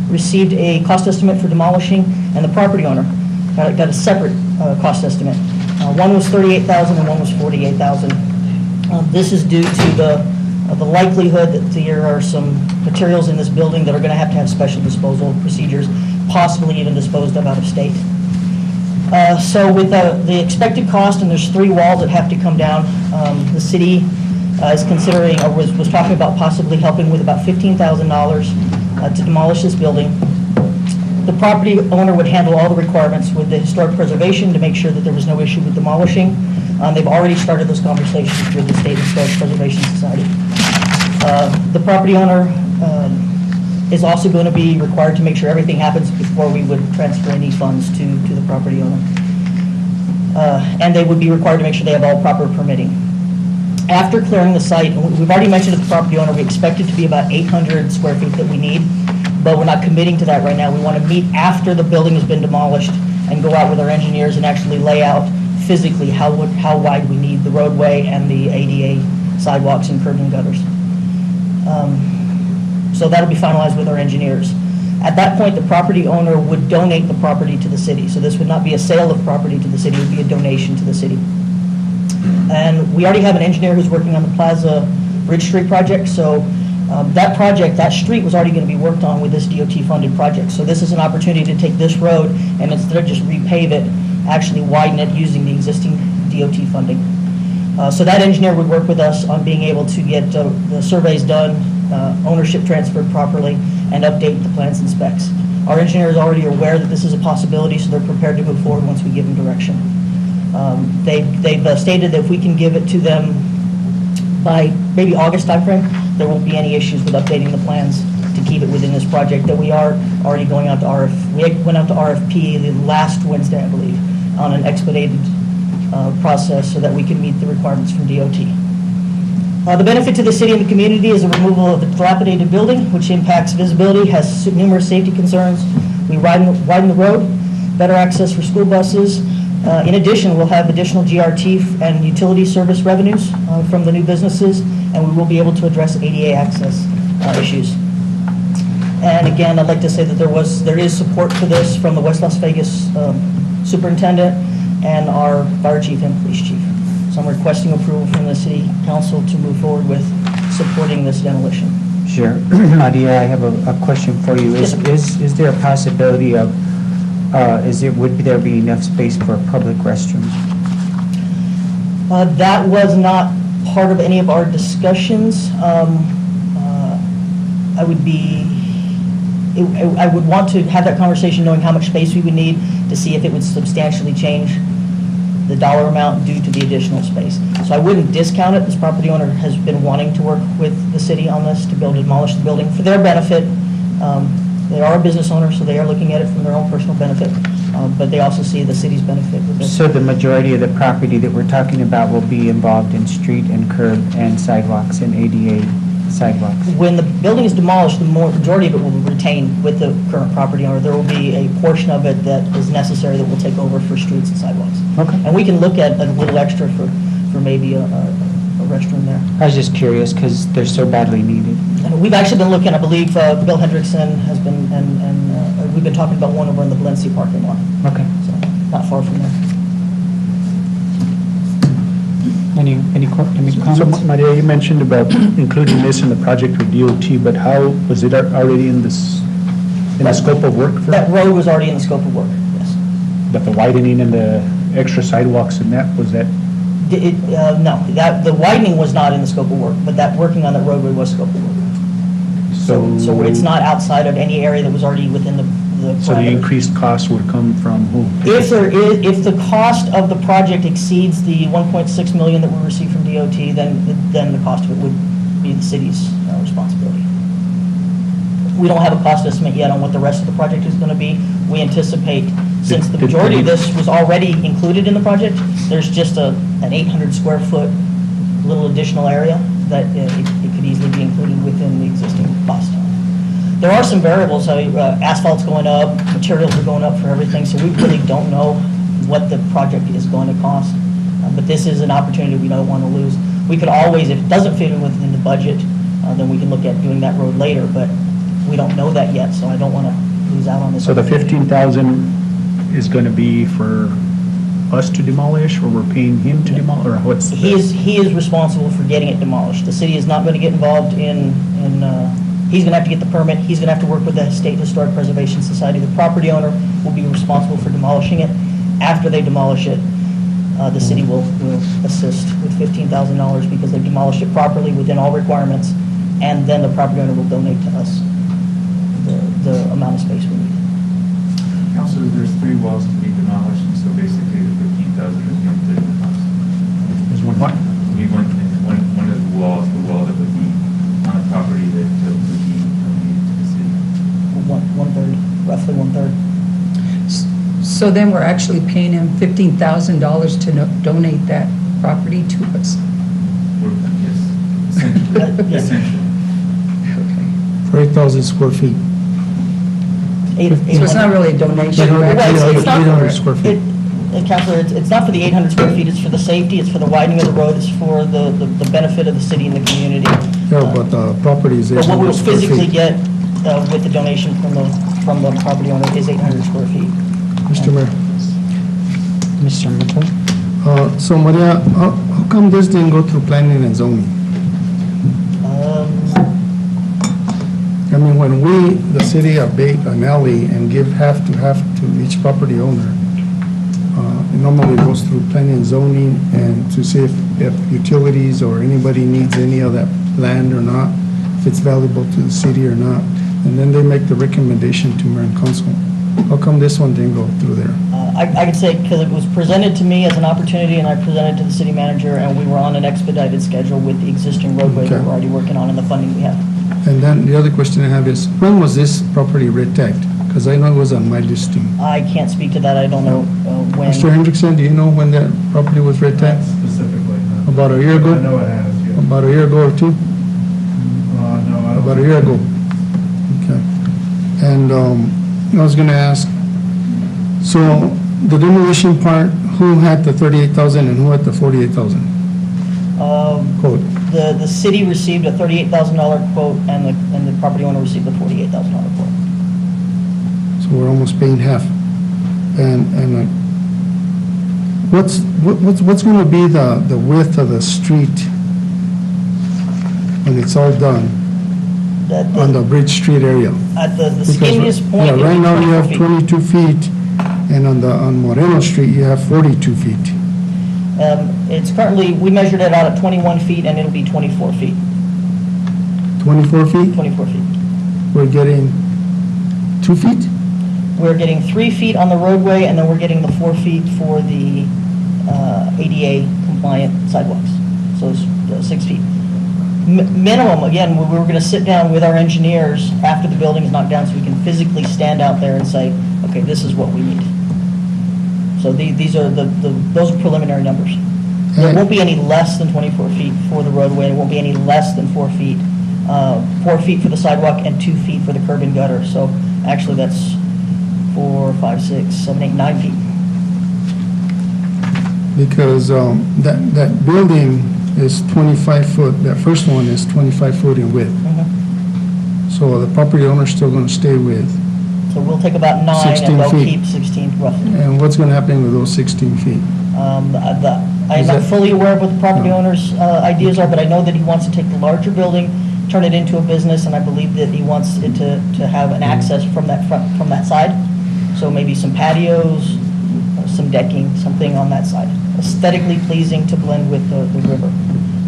received a cost estimate for demolishing, and the property owner got a separate cost estimate. One was $38,000 and one was $48,000. This is due to the likelihood that there are some materials in this building that are going to have special disposal procedures, possibly even disposed of out of state. So with the expected cost, and there's 3 walls that have to come down, the city is considering, or was talking about possibly helping with about $15,000 to demolish this building. The property owner would handle all the requirements with the historic preservation to make sure that there was no issue with demolishing. They've already started those conversations with the State Historic Preservation Society. The property owner is also going to be required to make sure everything happens before we would transfer any funds to the property owner. And they would be required to make sure they have all proper permitting. After clearing the site, we've already mentioned to the property owner, we expect it to be about 800 square feet that we need, but we're not committing to that right now. We want to meet after the building has been demolished and go out with our engineers and actually lay out physically how wide we need the roadway and the ADA sidewalks and curb and gutters. So that'll be finalized with our engineers. At that point, the property owner would donate the property to the city. So this would not be a sale of property to the city, it would be a donation to the city. And we already have an engineer who's working on the Plaza Bridge Street project, so that street was already going to be worked on with this DOT-funded project. So this is an opportunity to take this road and instead of just repave it, actually widen it using the existing DOT funding. So that engineer would work with us on being able to get the surveys done, ownership transferred properly, and update the plans and specs. Our engineer is already aware that this is a possibility, so they're prepared to move forward once we give them direction. They've stated that if we can give it to them by maybe August timeframe, there won't be any issues with updating the plans to keep it within this project, that we are already going out to RFP. We went out to RFP the last Wednesday, I believe, on an expedited process so that we can meet the requirements from DOT. The benefit to the city and the community is the removal of the dilapidated building, which impacts visibility, has numerous safety concerns. We widen the road, better access for school buses. In addition, we'll have additional GRT and utility service revenues from the new businesses, and we will be able to address ADA access issues. And again, I'd like to say that there is support for this from the West Las Vegas superintendent and our fire chief and police chief. So I'm requesting approval from the city council to move forward with supporting this demolition. Sure. Maria, I have a question for you. Is there a possibility of, would there be enough space for public restrooms? That was not part of any of our discussions. I would want to have that conversation knowing how much space we would need to see if it would substantially change the dollar amount due to the additional space. So I wouldn't discount it. This property owner has been wanting to work with the city on this to be able to demolish the building for their benefit. They are a business owner, so they are looking at it from their own personal benefit, but they also see the city's benefit with this. So the majority of the property that we're talking about will be involved in street and curb and sidewalks and ADA sidewalks? When the building is demolished, the majority of it will retain with the current property owner. There will be a portion of it that is necessary that will take over for streets and sidewalks. Okay. And we can look at a little extra for maybe a restroom there. I was just curious because they're so badly needed. And we've actually been looking, I believe Bill Hendrickson has been, and we've been talking about one over in the Valencia parking lot. Okay. So not far from there. Any comments? So Maria, you mentioned about including this in the project with DOT, but how, was it already in the scope of work for? That road was already in the scope of work, yes. But the widening and the extra sidewalks and that, was that No, the widening was not in the scope of work, but that working on that roadway was scope of work. So it's not outside of any area that was already within the So the parameters. increased cost would come from who? If the cost of the project exceeds the 1.6 million that we received from DOT, then the cost of it would be the city's responsibility. We don't have a cost estimate yet on what the rest of the project is going to be. We anticipate, since the majority of this was already included in the project, there's just an 800 square foot little additional area that it could easily be included within the existing cost. There are some variables, asphalt's going up, materials are going up for everything, so we really don't know what the project is going to cost. But this is an opportunity we don't want to lose. We could always, if it doesn't fit in within the budget, then we can look at doing that road later, but we don't know that yet, so I don't want to lose out on this. So the opportunity. 15,000 is going to be for us to demolish, or we're paying him to demolish, or what's? He is responsible for getting it demolished. The city is not going to get involved in he's going to have to get the permit, he's going to have to work with the State Historic Preservation Society. The property owner will be responsible for demolishing it. After they demolish it, the city will assist with $15,000 because they demolished it properly within all requirements, and then the property owner will donate to us the amount of space we need. Councilor, there's 3 walls to be demolished, and so basically the 15,000 is going to the cost. There's one what? We want one of the wall that would be on a property that would be donated to the city. One-third, roughly one-third. So then we're actually paying him $15,000 to donate that property to us. Yes, essentially. Yeah. Essentially. For 8,000 square feet. So it's not really a donation, right? Well, it's not 800 square feet. Counselor, it's not for the 800 square feet, it's for the safety, it's for the widening of the road, it's for the benefit of the city and the community. Yeah, but the property is But what 800 we'll square physically feet. get with the donation from the property owner is 800 square feet. Mr. Mayor. Mr. McCoy? So Maria, how come this didn't go through planning and zoning? I mean, when we, the city, abate an alley and give half to each property owner, it normally goes through planning and zoning and to see if utilities or anybody needs any of that land or not, if it's valuable to the city or not, and then they make the recommendation to mayor and council. How come this one didn't go through there? I could say, because it was presented to me as an opportunity, and I presented to the city manager, and we were on an expedited schedule with the existing roadway that Okay. we're already working on and the funding we have. And then the other question I have is, when was this property red tagged? Because I know it was on my listing. I can't speak to that, I don't know when. Mr. Hendrickson, do you know when that property was red Not tagged? specifically, no. About a year ago? I know it has, yeah. About a year ago or two? No, I don't. About a year ago. Okay. And I was gonna ask, so the demolition part, who had the 38,000 and who had the 48,000 quote? The city received a $38,000 quote, and the property owner received a $48,000 quote. So we're almost paying half. And what's gonna be the width of the street when it's all done on the Bridge Street area? At the Because skinniest point. yeah, it'll right be now you 24 have feet. 22 feet, and on Moreno Street, you have 42 feet. It's currently, we measured it out at 21 feet, and it'll be 24 feet, 24 feet, 24 feet. we're getting 2 feet? We're getting 3 feet on the roadway, and then we're getting the 4 feet for the ADA compliant sidewalks. So it's 6 feet. Minimum, again, we were gonna sit down with our engineers after the building is knocked down, so we can physically stand out there and say, okay, this is what we need. So these are those are preliminary numbers. There won't be any less than 24 feet for the roadway, and it won't be any less than 4 feet. 4 feet for the sidewalk and 2 feet for the curb and gutter. So actually, that's 4, 5, 6, 7, 8, 9 feet. Because that building is 25 foot, that first one is 25 foot in width. So the property owner's still gonna stay with. So we'll take about 9, 16 and they'll feet. keep 16 roughly. And what's gonna happen with those 16 feet? I'm Is not that- fully aware of what the property owner's ideas are, but I know that he wants to take the larger building, turn it into a business, and I believe that he wants it to have an access from that side. So maybe some patios, some decking, something on that side. Aesthetically pleasing to blend with the river.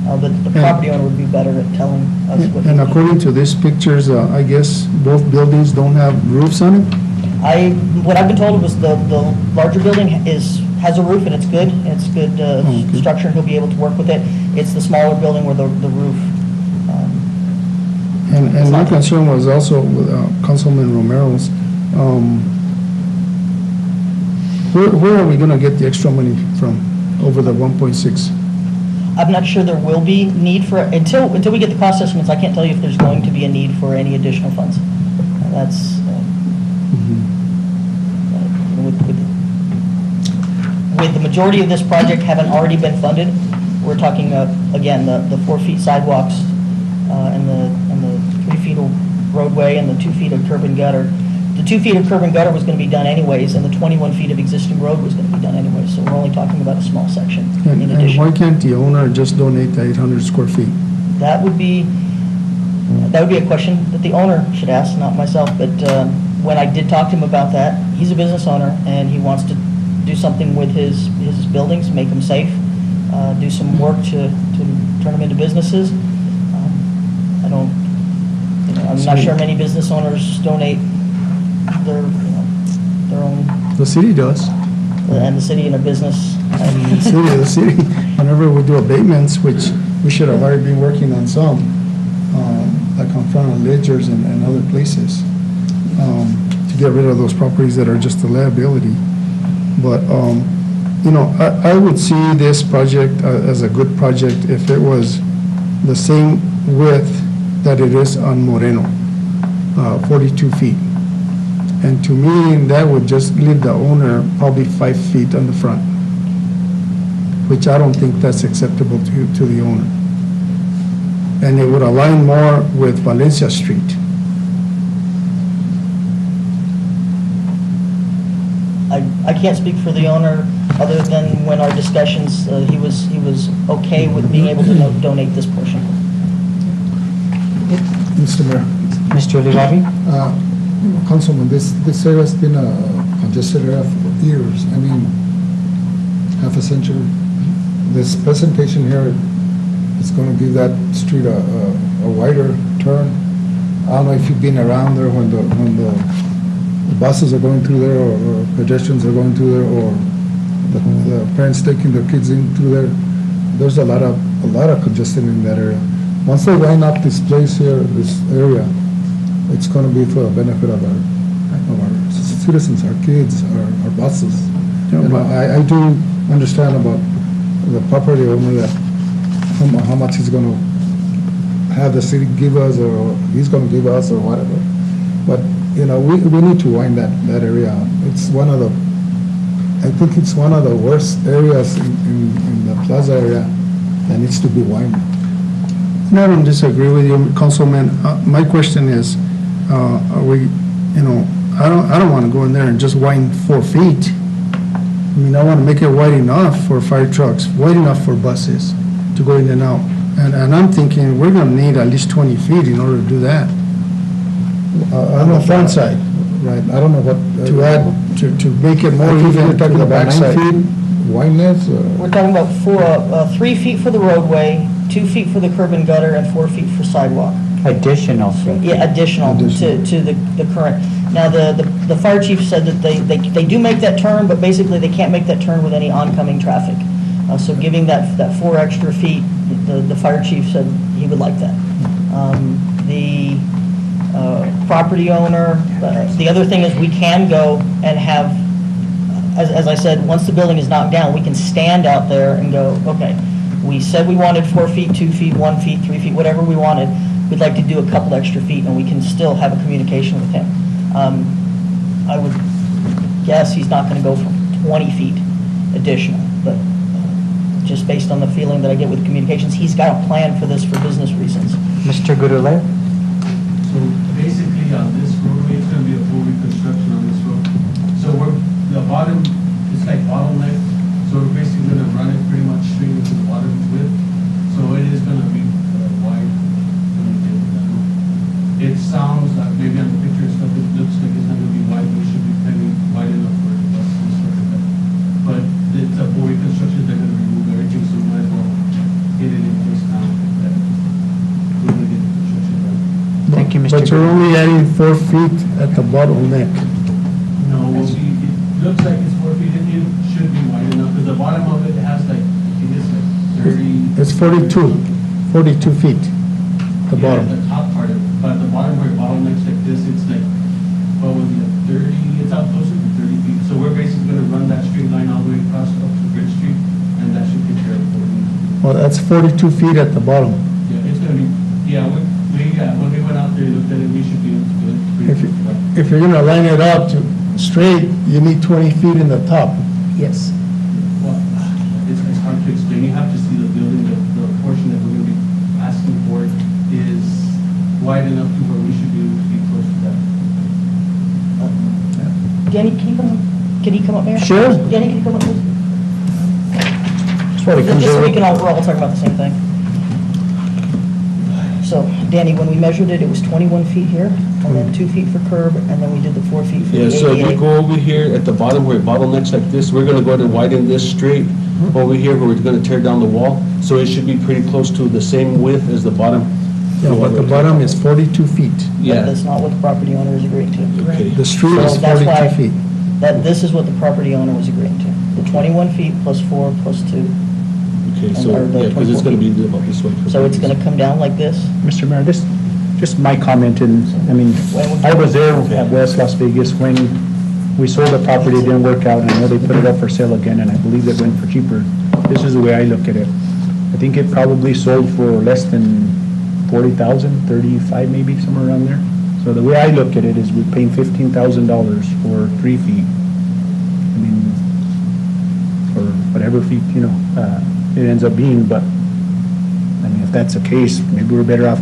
But the property owner would be better at telling us what. And according to these pictures, I guess both buildings don't have roofs on it? What I've been told was the larger building has a roof and it's good. It's good Okay. structure and he'll be able to work with it. It's the smaller building where the roof. And my concern was also with Councilman Romero's, where are we gonna get the extra money from over the 1.6? I'm not sure there will be need for, until we get the cost estimates, I can't tell you if there's going to be a need for any additional funds. That's, with the majority of this project having already been funded, we're talking, again, the 4 feet sidewalks, and the 3 feet of roadway and the 2 feet of curb and gutter. The 2 feet of curb and gutter was gonna be done anyways, and the 21 feet of existing road was gonna be done anyways, so we're only talking about a small section in And addition. why can't the owner just donate the 800 square feet? That would be a question that the owner should ask, not myself, but when I did talk to him about that, he's a business owner, and he wants to do something with his buildings, make them safe, do some work to turn them into businesses. I'm not sure many business owners donate their own, The city does. and the city in a business. The city, whenever we do abatements, which we should have already been working on some, like on front of Ledgers and other places, to get rid of those properties that are just a liability. But, I would see this project as a good project if it was the same width that it is on Moreno, 42 feet. And to me, that would just leave the owner probably 5 feet on the front, which I don't think that's acceptable to the owner. And it would align more with Valencia Street. I can't speak for the owner, other than when our discussions, he was okay with being able to donate this portion. Mr. Mayor, Mr. Olivari? Councilman, this area's been a congested area for years. I mean, half a century. This presentation here is going to give that street a wider turn. I don't know if you've been around there when the buses are going through there, or pedestrians are going through there, or the parents taking their kids in through there. There's a lot of congestion in that area. Once they line up this place here, this area, it's going to be for the benefit of our citizens, our kids, our buses. I do understand about the property owner, that how much he's going to have the city give us, or he's going to give us, or whatever. But we need to wind that area out. It's I think it's one of the worst areas in the plaza area that needs to be winded. And I don't disagree with you, Councilman. My question is, are we, I don't want to go in there and just wind 4 feet. I mean, I want to make it wide enough for fire trucks, wide enough for buses to go in and out. And I'm thinking we're going to need at least 20 feet in order to do that. On the front side. Right, I don't know what. To add, to make it more I think even you're to talking the about 9 backside. feet wideness, We're talking about 3 feet for the roadway, 2 feet for the curb and gutter, and 4 feet for sidewalk. Additional fee. Yeah, additional to the current. Now, the fire chief said that they do make that turn, but basically they can't make that turn with any oncoming traffic. So giving that 4 extra feet, the fire chief said he would like that. The property owner, the other thing is we can go and have, as I said, once the building is knocked down, we can stand out there and go, okay, we said we wanted 4 feet, 2 feet, 1 feet, 3 feet, whatever we wanted. We'd like to do a couple extra feet, and we can still have a communication with him. I would guess he's not going to go from 20 feet additional, but just based on the feeling that I get with communications, he's got a plan for this for business reasons. Mr. Gurule? So basically, on this roadway, it's gonna be a full reconstruction on this road. So the bottom, it's like bottleneck, so we're basically gonna run it pretty much straight into the bottom width. So it is gonna be wide. It sounds like, maybe on the picture and stuff, it looks like it's not gonna be wide, but it should be plenty wide enough for the bus to start it. Thank you, Mr. But you're Green. only adding 4 feet at the bottleneck. No, it looks like it's 4 feet, it should be wide enough, because the bottom of it has like, it is like 30. It's 42 feet, the Yeah, bottom. the top part of it, but the bottom where it bottlenecks like this, it's like, what was it, 30, it's out closer to 30 feet. So we're basically gonna run that straight line all the way across up to Bridge Street, and that should take care of 40. Well, that's 42 feet at the bottom. Yeah, it's gonna be, yeah, when we went out there, looked at it, we should be able to do it If pretty you- quick. If you're gonna line it up to straight, you need 20 feet in the top. Yes. Well, it's hard to explain, you have to see the building, the portion that we're gonna be asking for is wide enough to where we should be able to be close to that. Danny, can you come up, Mayor? Sure. Danny, can you come up, please? That's why it comes Just so we over. can all, we're all talking about the same thing. So, Danny, when we measured it, it was 21 feet here, and then 2 feet for curb, and then we did the 4 feet for the Yeah, so if you 88. go over here at the bottom where it bottlenecks like this, we're gonna go ahead and widen this straight over here where we're gonna tear down the wall. So it should be pretty close to the same width as the bottom. Yeah, but the bottom is 42 feet. Yeah. That's not what the property owner is agreeing to. Okay. The street So is that's 42 why- feet. This is what the property owner was agreeing to, the 21 feet plus 4 plus 2. Okay, Or so, the yeah, because it's 24 gonna be about this way. So it's gonna come down like this? Mr. Mayor, just my comment, and, I mean, I was there at West Las Vegas when we sold the property, it didn't work out, and I know they put it up for sale again, and I believe it went for cheaper. This is the way I look at it. I think it probably sold for less than 40,000, 35 maybe, somewhere around there. So the way I look at it is we're paying $15,000 for 3 feet. I mean, for whatever feet, it ends up being, but, I mean, if that's the case, maybe we're better off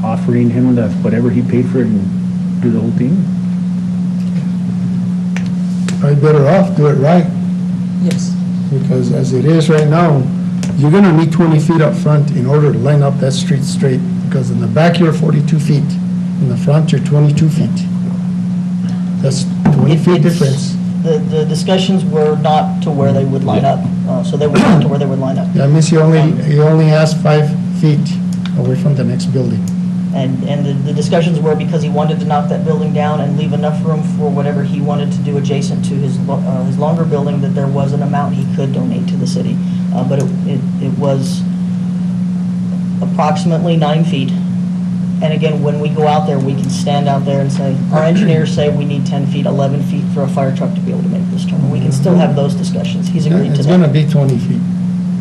offering him the, whatever he paid for it and do the whole thing. Probably better off, do it right, Yes. because as it is right now, you're gonna need 20 feet up front in order to line up that street straight, because in the back you're 42 feet, in the front you're 22 feet. That's 20 feet It's- difference. The discussions were not to where they would line up, so they were not to where they would line up. That means you only asked 5 feet away from the next building. And the discussions were because he wanted to knock that building down and leave enough room for whatever he wanted to do adjacent to his longer building, that there was an amount he could donate to the city. But it was approximately 9 feet. And again, when we go out there, we can stand out there and say, our engineers say we need 10 feet, 11 feet for a fire truck to be able to make this turn. We can still have those discussions. He's agreed to It's gonna that. be 20 feet,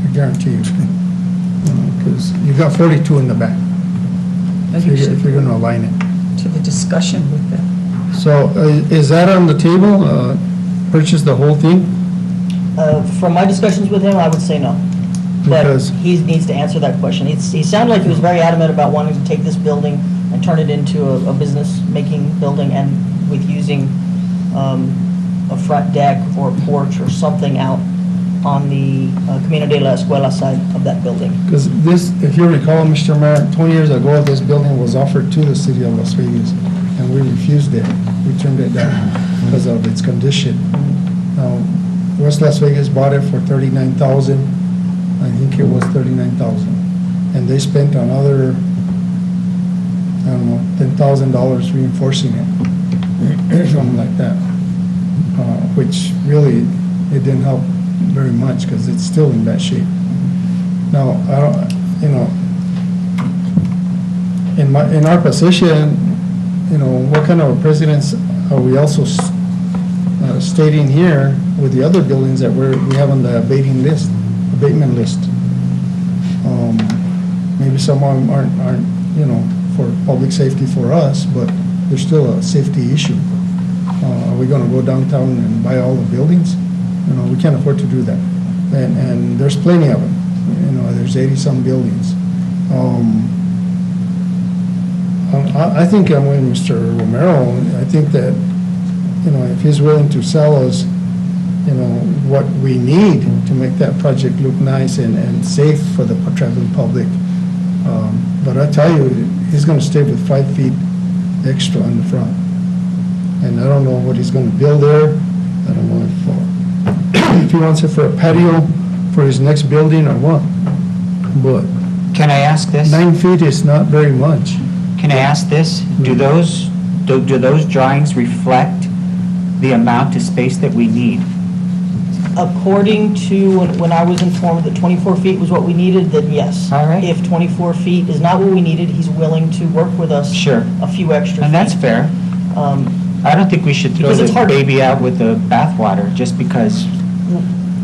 I guarantee you. Because you got 42 in the back, I think if you're gonna align it. to the discussion with them. So is that on the table, purchase the whole thing? From my discussions with him, I would say no. But Because- he needs to answer that question. He sounded like he was very adamant about wanting to take this building and turn it into a business-making building, and with using a front deck or porch or something out on the Camino de la Escuela side of that building. Because this, if you recall, Mr. Mayor, 20 years ago, this building was offered to the city of Las Vegas, and we refused it. We turned it down because of its condition. Now, West Las Vegas bought it for $39,000. I think it was $39,000. And they spent another, I don't know, $10,000 reinforcing it, something like that. Which really, it didn't help very much because it's still in bad shape. Now, I don't, in our position, what kind of precedents are we also stating here with the other buildings that we have on the abatement list? Maybe some of them aren't, for public safety for us, but there's still a safety issue. Are we gonna go downtown and buy all the buildings? We can't afford to do that. And there's plenty of them. There's 80-some buildings. I think I'm with Mr. Romero. I think that, if he's willing to sell us, what we need to make that project look nice and safe for the traveling public. But I tell you, he's gonna stay with 5 feet extra on the front. And I don't know what he's gonna build there. I don't know if he wants it for a patio for his next building or what. But Can I ask this? 9 feet is not very much. Can I ask this? Do those drawings reflect the amount of space that we need? According to, when I was informed that 24 feet was what we needed, then yes. All right. If 24 feet is not what we needed, he's willing to work with us. Sure. A few extra feet. And that's fair. I don't think we should throw Because it's the hard to- baby out with the bathwater just because,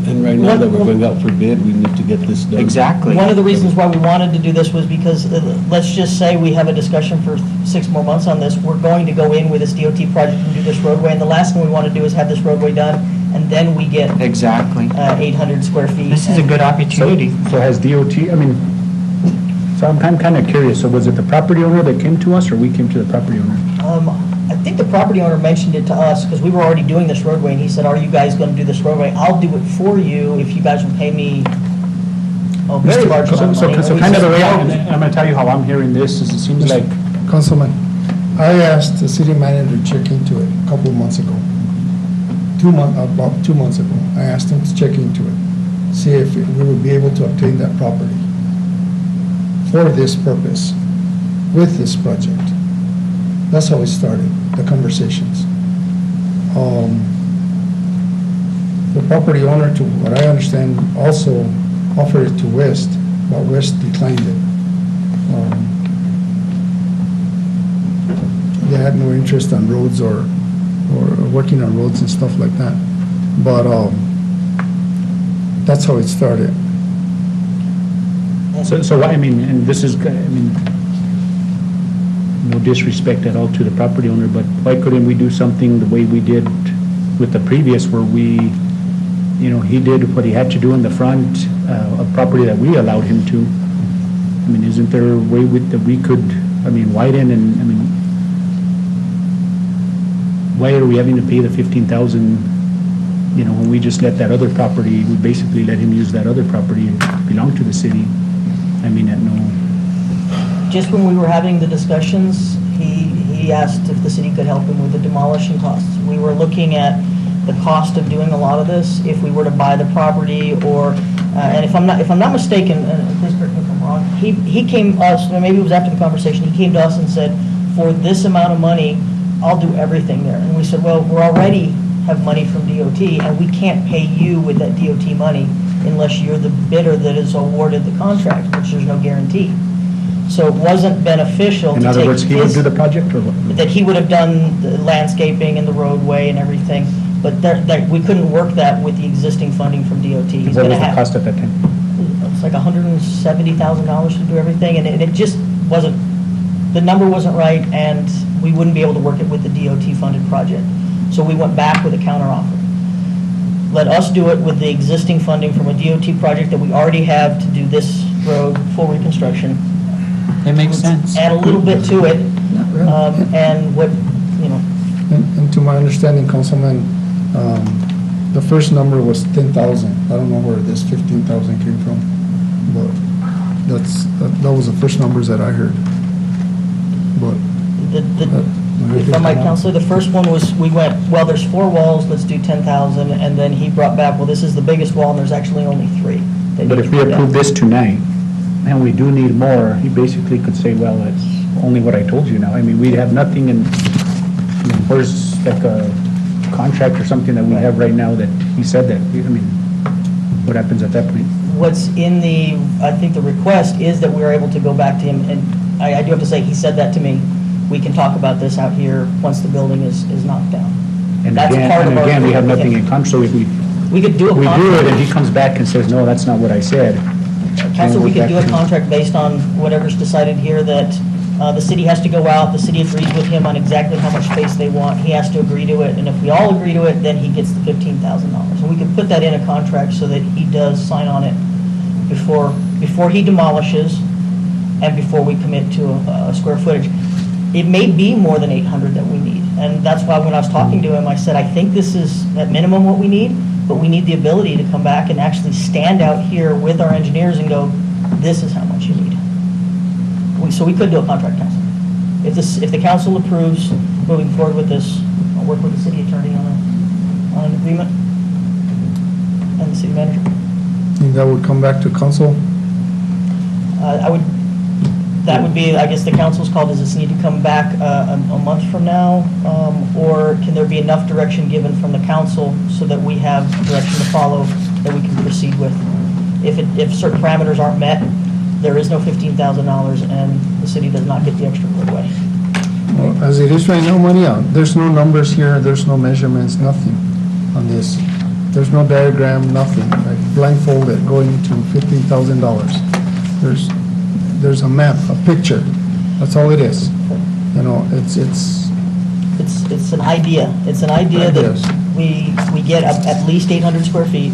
And right now that we're going out for bid, we need to get this done. exactly. One of the reasons why we wanted to do this was because, let's just say we have a discussion for 6 more months on this, we're going to go in with this DOT project and do this roadway, and the last thing we want to do is have this roadway done, and then we get Exactly. 800 square feet. This is a good opportunity. So has DOT, I mean, so I'm kind of curious, so was it the property owner that came to us, or we came to the property owner? I think the property owner mentioned it to us, because we were already doing this roadway, and he said, are you guys going to do this roadway? I'll do it for you if you guys will pay me a very large amount of money. So kind of the way, I'm going to tell you how I'm hearing this, is it seems like, Councilman, I asked the city manager to check into it a couple of months ago. About 2 months ago. I asked him to check into it, see if we would be able to obtain that property for this purpose, with this project. That's how it started, the conversations. The property owner, to what I understand, also offered it to West, but West declined it. They had no interest on roads or working on roads and stuff like that. But that's how it started. so I mean, and this is, I mean, no disrespect at all to the property owner, but why couldn't we do something the way we did with the previous, where we, you know, he did what he had to do in the front of property that we allowed him to? I mean, isn't there a way that we could, I mean, widen and, I mean, why are we having to pay the 15,000, you know, when we just let that other property, we basically let him use that other property, it belonged to the city? I mean, at no, Just when we were having the discussions, he asked if the city could help him with the demolition costs. We were looking at the cost of doing a lot of this, if we were to buy the property, or, and if I'm not mistaken, please correct me if I'm wrong, he came to us, maybe it was after the conversation, he came to us and said, for this amount of money, I'll do everything there. And we said, well, we already have money from DOT, and we can't pay you with that DOT money unless you're the bidder that is awarded the contract, which there's no guarantee. So it wasn't beneficial to in take other words, he would his- do the project, or what? that he would have done the landscaping and the roadway and everything, but we couldn't work that with the existing funding from DOT. He's What gonna was the have, cost at that time? it's like $170,000 to do everything, and it just wasn't, the number wasn't right, and we wouldn't be able to work it with the DOT-funded project. So we went back with a counteroffer. Let us do it with the existing funding from a DOT project that we already have to do this road, full reconstruction. It makes sense. Add a little bit to it, and what, you know, And to my understanding, Councilman, the first number was 10,000. I don't know where this 15,000 came from, but that was the first numbers that I heard. But if I might, Counselor, the first one was, we went, well, there's 4 walls, let's do 10,000, and then he brought back, well, this is the biggest wall, and there's actually only 3. that But need if to we be done. approve this tonight, and we do need more, he basically could say, well, it's only what I told you now. I mean, we have nothing in, I mean, where's like a contract or something that we have right now that he said that, I mean, what happens at that point? What's in the, I think the request is that we're able to go back to him, and I do have to say, he said that to me. We can talk about this out here once the building is knocked down. And That's again, part of and our again, we have agreement with nothing him. in contract, so if We could do a we contract. do it and he comes back and says, no, that's not what I said. Council, we could do a Back to- contract based on whatever's decided here, that the city has to go out, the city agrees with him on exactly how much space they want, he has to agree to it, and if we all agree to it, then he gets the $15,000. And we could put that in a contract so that he does sign on it before he demolishes and before we commit to a square footage. It may be more than 800 that we need, and that's why when I was talking to him, I said, I think this is at minimum what we need, but we need the ability to come back and actually stand out here with our engineers and go, this is how much you need. So we could do a contract, Council. If the council approves moving forward with this, I'll work with the city attorney on an agreement and the city manager. that would come back to council. I would, That would be, I guess, the council's call. Does this need to come back a month from now? Or can there be enough direction given from the council so that we have direction to follow that we can proceed with? If certain parameters aren't met, there is no $15,000 and the city does not get the extra roadway. Well, as it is right now, Maria, there's no numbers here, there's no measurements, nothing on this. There's no diagram, nothing, like blindfolded going to $15,000. There's a map, a picture, that's all it is. You know, it's It's an idea. It's an idea that we get at least 800 square feet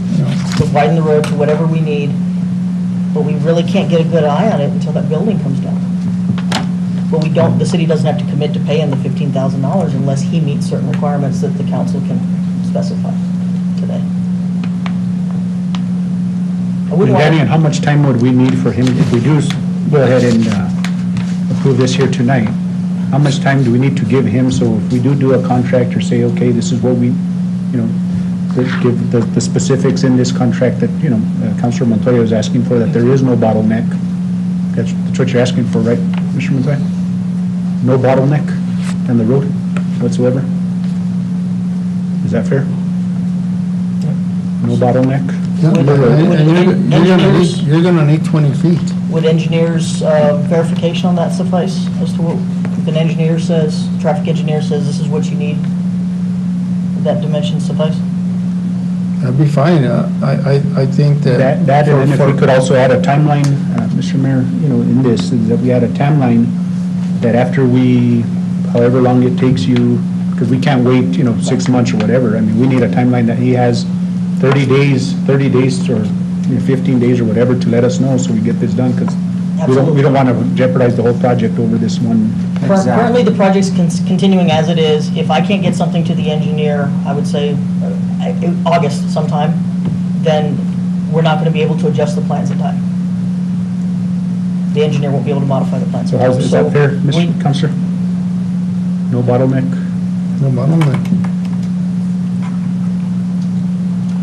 to widen the road to whatever we need, but we really can't get a good eye on it until that building comes down. But we don't, the city doesn't have to commit to paying the $15,000 unless he meets certain requirements that the council can specify today. I And wouldn't want- Danny, and how much time would we need for him, if we do go ahead and approve this here tonight? How much time do we need to give him, so if we do a contract or say, okay, this is what we, give the specifics in this contract that, Councilor Montoya is asking for, that there is no bottleneck? That's what you're asking for, right, Mr. Montoya? No bottleneck on the road whatsoever? Is that fair? No bottleneck? Yeah, and you're gonna need 20 feet. Would engineers' verification on that suffice as to what, if an engineer says, traffic engineer says this is what you need, would that dimension suffice? That'd be fine. I think that. That, and then if we could also add a timeline, Mr. Mayor, in this, is that we add a timeline that after we, however long it takes you, because we can't wait, 6 months or whatever. I mean, we need a timeline that he has 30 days or 15 days or whatever to let us know so we get this done, because we don't want to jeopardize the whole project over this one. Currently, the project's continuing as it is. If I can't get something to the engineer, I would say August sometime, then we're not going to be able to adjust the plans in time. The engineer won't be able to modify the plans. So is that fair, Mr. Counselor? No bottleneck? No bottleneck.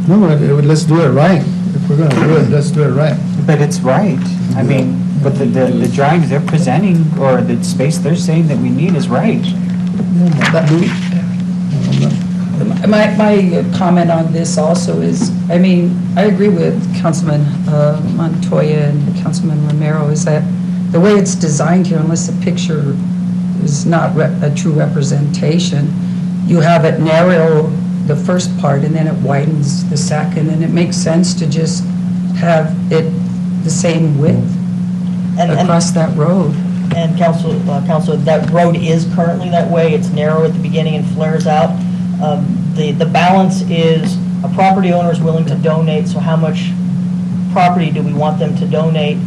No, let's do it right. If we're gonna do it, let's do it right. But it's right. I mean, but the drawings they're presenting, or the space they're saying that we need is right. My comment on this also is, I mean, I agree with Councilman Montoya and Councilman Romero, is that the way it's designed here, unless the picture is not a true representation, you have it narrow the first part and then it widens the second, and it makes sense to just have it the same width across that road. And Council, that road is currently that way. It's narrow at the beginning and flares out. The balance is a property owner is willing to donate, so how much property do we want them to donate?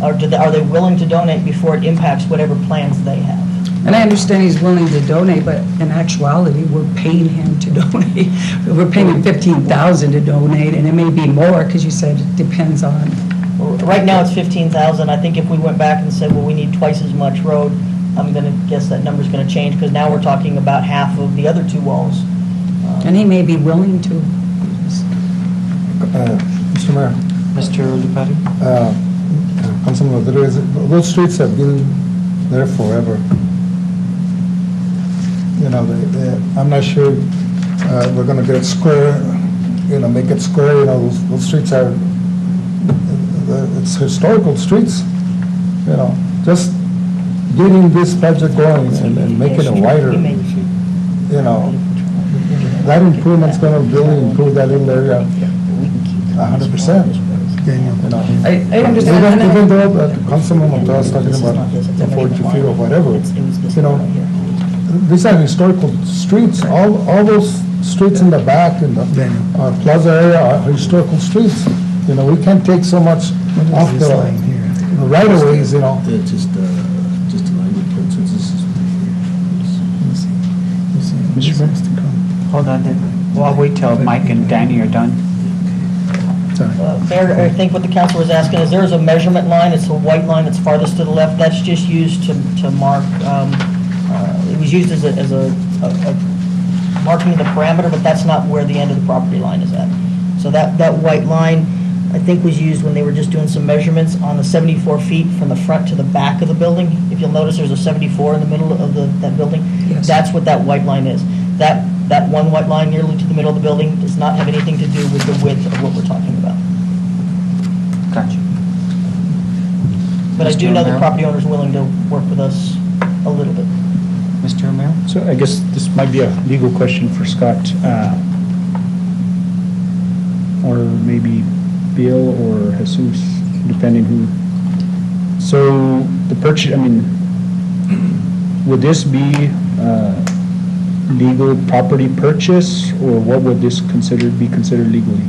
Or are they willing to donate before it impacts whatever plans they have? And I understand he's willing to donate, but in actuality, we're paying him to donate. We're paying him $15,000 to donate, and it may be more, because you said it depends on. Right now, it's $15,000. I think if we went back and said, well, we need twice as much road, I'm going to guess that number's going to change, because now we're talking about half of the other two walls. And he may be willing to. Mr. Mayor, Mr. Lupati? Councilman Rodriguez, those streets have been there forever. I'm not sure we're going to get it square, make it square. Those streets are, it's historical streets. Just getting this project going and making it wider. That improvement's going to really improve that little area 100%. I understand. Even though Councilman Montoya is talking about the 42 feet or whatever, these are historical streets. All those streets in the back in the plaza area are historical streets. We can't take so much off the right of ways. Just alignment consensus. Mr. Mayor? Hold on, then. Well, I'll wait till Mike and Danny are done. Mayor, I think what the council was asking is there's a measurement line. It's a white line that's farthest to the left. That's just used to mark. It was used as a marking the parameter, but that's not where the end of the property line is at. So that white line I think was used when they were just doing some measurements on the 74 feet from the front to the back of the building. If you'll notice, there's a 74 in the middle of that building. Yes. That's what that white line is. That one white line nearly to the middle of the building does not have anything to do with the width of what we're talking about. Gotcha. But I do Mr. know the Romero? property owner's willing to work with us a little bit. Mr. Romero? So I guess this might be a legal question for Scott, or maybe Bill or Jesus, depending who. So the purchase, I mean, would this be legal property purchase, or what would this be considered legally?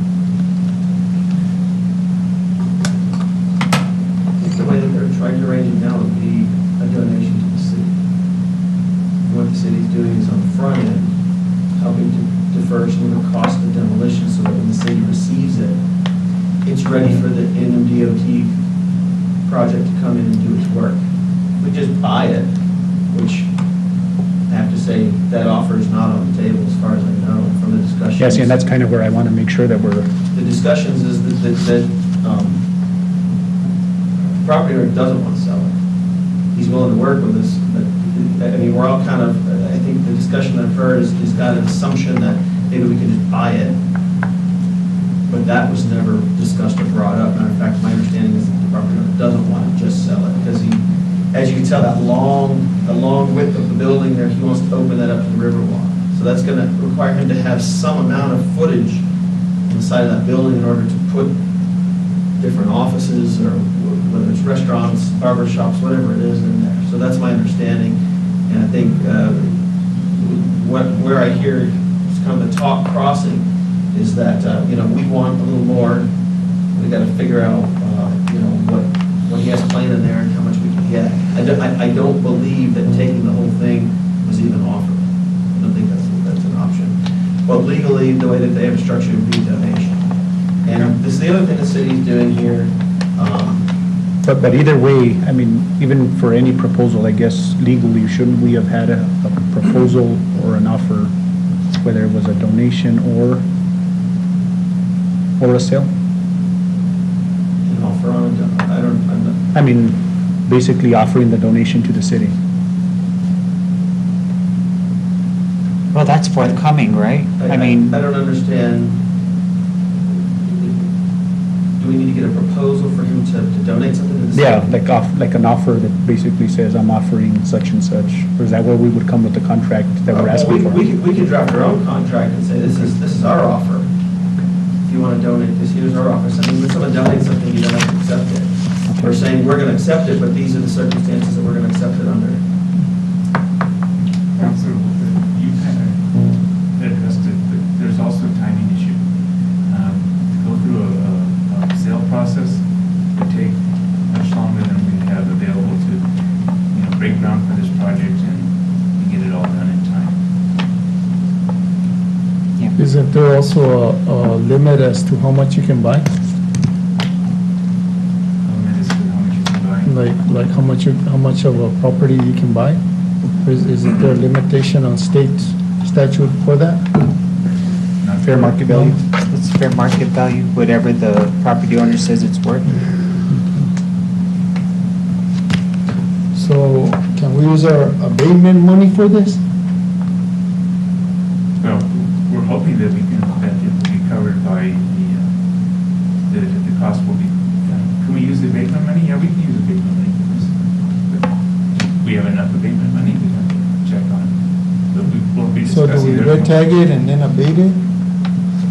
The way that they're trying to arrange it now would be a donation to the city. What the city's doing is on the front end, helping to defer some of the cost of demolition so that when the city receives it, it's ready for the NMDOT project to come in and do its work. We just buy it, which I have to say, that offer is not on the table as far as I know from the discussions. Yes, and that's kind of where I want to make sure that we're, The discussions is that property owner doesn't want to sell it. He's willing to work with us, but, I mean, we're all kind of, I think the discussion I've heard is got an assumption that maybe we can just buy it. But that was never discussed or brought up. Matter of fact, my understanding is that the property owner doesn't want to just sell it because he, as you can tell, the long width of the building there, he wants to open that up to the Riverwalk. So that's going to require him to have some amount of footage inside of that building in order to put different offices or whether it's restaurants, barber shops, whatever it is in there. So that's my understanding. And I think where I hear kind of the talk crossing is that, we want a little more. We got to figure out, what he has planned in there and how much we can get. I don't believe that taking the whole thing was even offered. I don't think that's an option. But legally, the way that they have it structured would be donation. And this is the other thing the city's doing here. but either way, I mean, even for any proposal, I guess legally, shouldn't we have had a proposal or an offer, whether it was a donation or a sale? An offer on it, I'm not. I mean, basically offering the donation to the city. Well, that's forthcoming, right? I mean, I don't understand. Do we need to get a proposal for him to donate something to the city? Yeah, like an offer that basically says, I'm offering such and such, or is that where we would come with the contract that we're asking for? We can draft our own contract and say, this is our offer. If you want to donate this, here's our offer. I mean, when someone donates something, you don't have to accept it. We're saying, we're going to accept it, but these are the circumstances that we're going to accept it under. So you kind of addressed it, but there's also a timing issue. To go through a sale process would take much longer than we have available to, break ground for this project and get it all done in time. Isn't there also a limit as to how much you can buy? That is how much you can buy. Like how much of a property you can buy? Is there a limitation on state statute for that? Not fair market value? it's fair market value, whatever the property owner says it's worth. So can we use our abatement money for this? Well, we're hoping that that it will be covered by the cost will be, can we use the abatement money? Yeah, we can use abatement money for this. But we have enough abatement money, we have to check on it. But we'll be So discussing. do we there's no- red tag it and then abate it?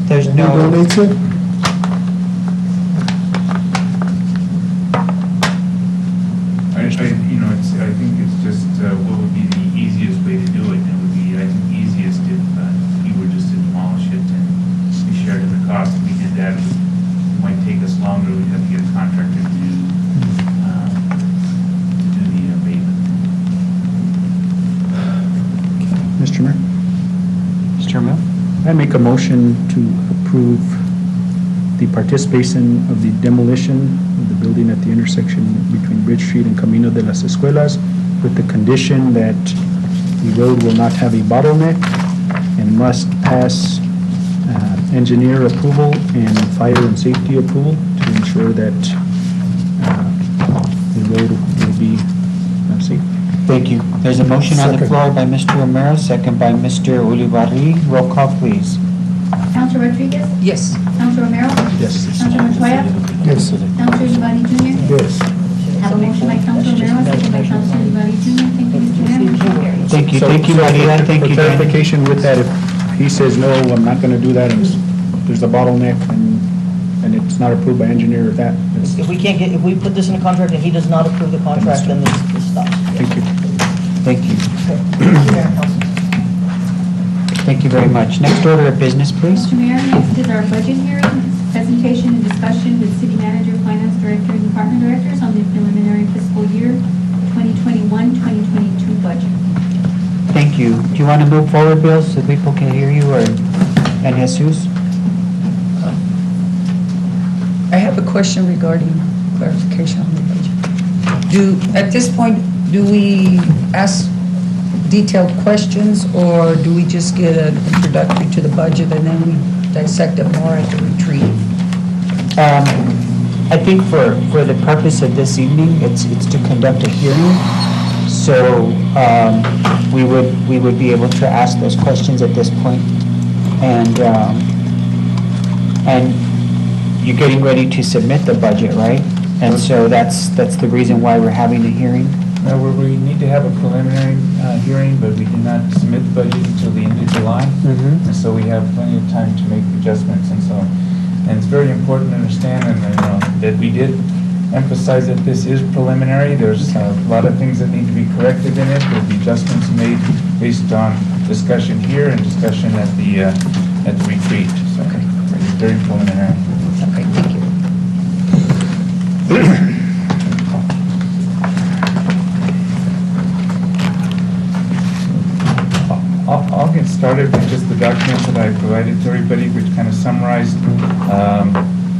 There's And who no, donates it? I think it's just what would be the easiest way to do it. It would be, I think, easiest if we were just to demolish it and we shared in the cost. If we did that, it might take us longer. We'd have to get a contractor to do the abatement. Mr. Mayor? Mr. Romero? I make a motion to approve the participation of the demolition of the building at the intersection between Bridge Street and Camino de las Escuelas with the condition that the road will not have a bottleneck and must pass engineer approval and fire and safety approval to to ensure that the road will be safe. Thank you. There's a motion on the Second. floor by Mr. Romero, second by Mr. Ulibarri. Roll call, please. Counselor Rodriguez? Yes. Counselor Romero? Yes. Counselor Montoya? Yes. Counselor Giovanni Jr.? Yes. Have a motion by Counselor Romero, second by Counselor Giovanni Jr. Thank you, Mr. Mayor. Motion carries. Thank you, So- thank you, so Maria, thank For you, Dan. clarification with that, if he says, no, I'm not gonna do that, and there's a bottleneck, and it's not approved by engineer or that, it's- If we can't get, if we put this in a contract and he does not approve the contract, then this stops. thank you. Thank you. Okay. Thank you, Mayor and Council. Thank you very much. Next order of business, please. Mr. Mayor, next is our budget hearing, presentation and discussion with city manager, finance director, and department directors on the preliminary fiscal year 2021-2022 budget. Thank you. Do you want to move forward, Bill, so people can hear you, or, and Jesus? I have a question regarding clarification on the budget. At this point, do we ask detailed questions, or do we just get an introductory to the budget and then we dissect it more at the retreat? I think for the purpose of this evening, it's to conduct a hearing. So we would be able to ask those questions at this point. And you're getting ready to submit the budget, right? And so that's the reason why we're having a hearing. We need to have a preliminary hearing, but we did not submit the budget until the end of July. Mhm. And so we have plenty of time to make adjustments and so on. And it's very important to understand that we did emphasize that this is preliminary. There's a lot of things that need to be corrected in it. There'll be adjustments made based on discussion here and discussion at the retreat. So it's very preliminary. Okay, thank you. I'll get started with just the documents that I provided to everybody, which kind of summarized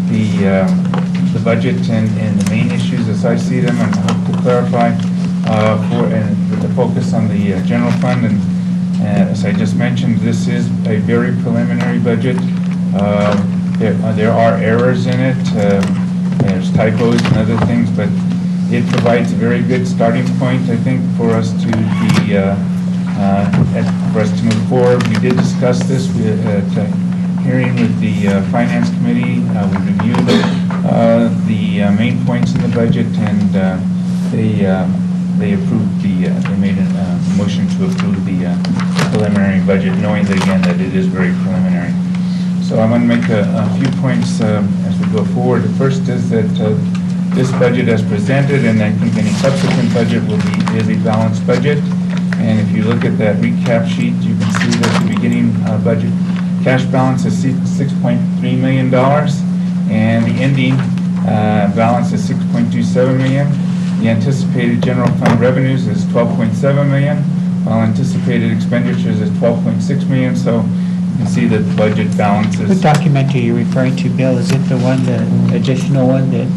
the budget and the main issues as I see them, and hope to clarify with the focus on the general fund. And as I just mentioned, this is a very preliminary budget. There are errors in it. There's typos and other things, but it provides a very good starting point, I think, for us to be for us to move forward. We did discuss this at a hearing with the Finance Committee. We reviewed the main points in the budget, and they approved they made a motion to approve the preliminary budget, knowing that, again, that it is very preliminary. So I'm going to make a few points as we go forward. The first is that this budget as presented, and I think any subsequent budget is a balanced budget. And if you look at that recap sheet, you can see that the beginning budget cash balance is $6.3 million, and the ending balance is $6.27 million. The anticipated general fund revenues is $12.7 million, while anticipated expenditures is $12.6 million. So you can see that the budget balance What is. document are you referring to, Bill? Is it the one, the additional one that?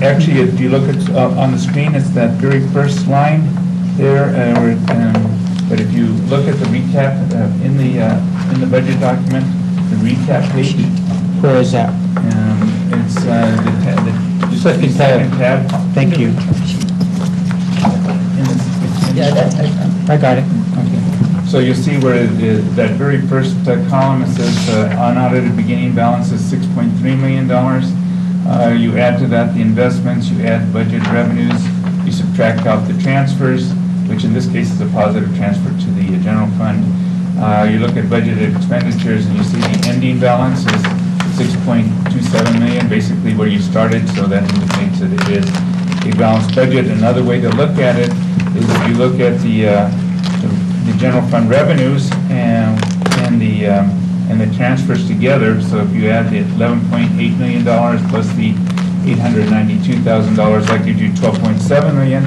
Actually, if you look at on the screen, it's that very first line there. But if you look at the recap in the budget document, the recap page, Where is that? it's the Second tab. tab. Thank you. Yeah, I got it. Okay. So you'll see where that very first column, it says unaudited beginning balance is $6.3 million. You add to that the investments, you add budget revenues, you subtract out the transfers, which in this case is a positive transfer to the general fund. You look at budgeted expenditures, and you see the ending balance is $6.27 million, basically where you started, so that indicates that it is a balanced budget. Another way to look at it is if you look at the general fund revenues and the transfers together. So if you add the $11.8 million plus the $892,000, that gives you $12.7 million,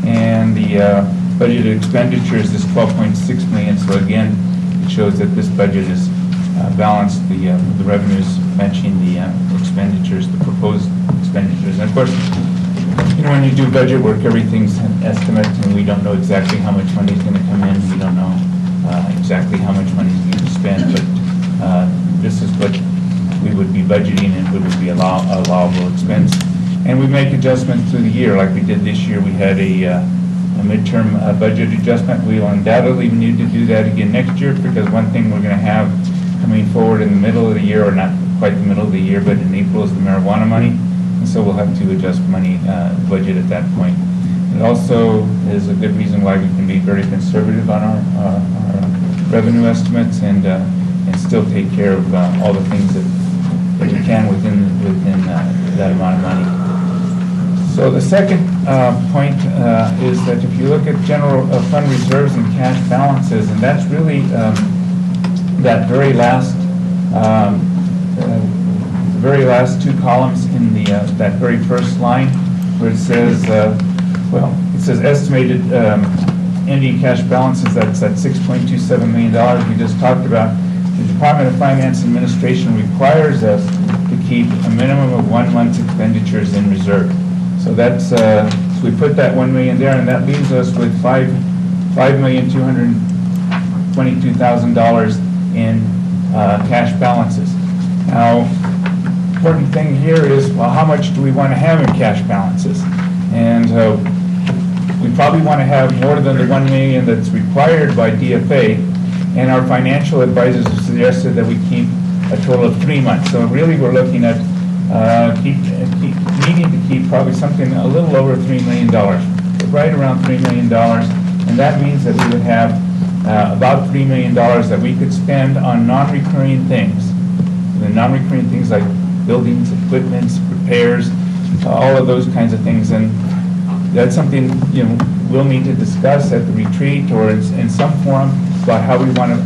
and the budgeted expenditures is $12.6 million. So again, it shows that this budget is balanced, the revenues matching the expenditures, the proposed expenditures. And of course, when you do budget work, everything's an estimate, and we don't know exactly how much money is going to come in. We don't know exactly how much money is going to spend, but this is what we would be budgeting and what would be allowable expense. And we make adjustments through the year, like we did this year. We had a midterm budget adjustment. We will undoubtedly need to do that again next year, because one thing we're going to have coming forward in the middle of the year, or not quite the middle of the year, but in April, is the marijuana money. And so we'll have to adjust money budget at that point. It also is a good reason why we can be very conservative on our revenue estimates and still take care of all the things that we can within that amount of money. So the second point is that if you look at general fund reserves and cash balances, and that's really that very last two columns in that very first line, where it says, it says estimated ending cash balances. That's that $6.27 million we just talked about. The Department of Finance Administration requires us to keep a minimum of 1 month's expenditures in reserve. So that's, so we put that 1 million there, and that leaves us with $5,222,000 in cash balances. Now, important thing here is, well, how much do we want to have in cash balances? And we probably want to have more than the 1 million that's required by DFA, and our financial advisors have suggested that we keep a total of 3 months. So really, we're looking at needing to keep probably something a little over $3 million, right around $3 million, and that means that we would have about $3 million that we could spend on non-recurring things. The non-recurring things like buildings, equipment, repairs, all of those kinds of things. And that's something, we'll need to discuss at the retreat or in some forum about how we want to,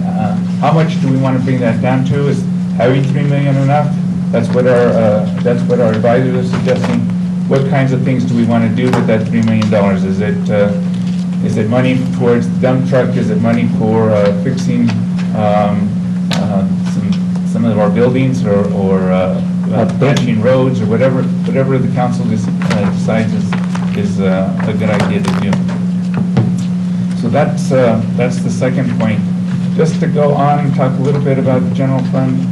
how much do we want to bring that down to? Is having $3 million enough? That's what our advisors are suggesting. What kinds of things do we want to do with that $3 million? Is it money towards the dump truck? Is it money for fixing some of our buildings or patching roads or whatever the council decides is a good idea to do. So that's the second point. Just to go on and talk a little bit about the general fund,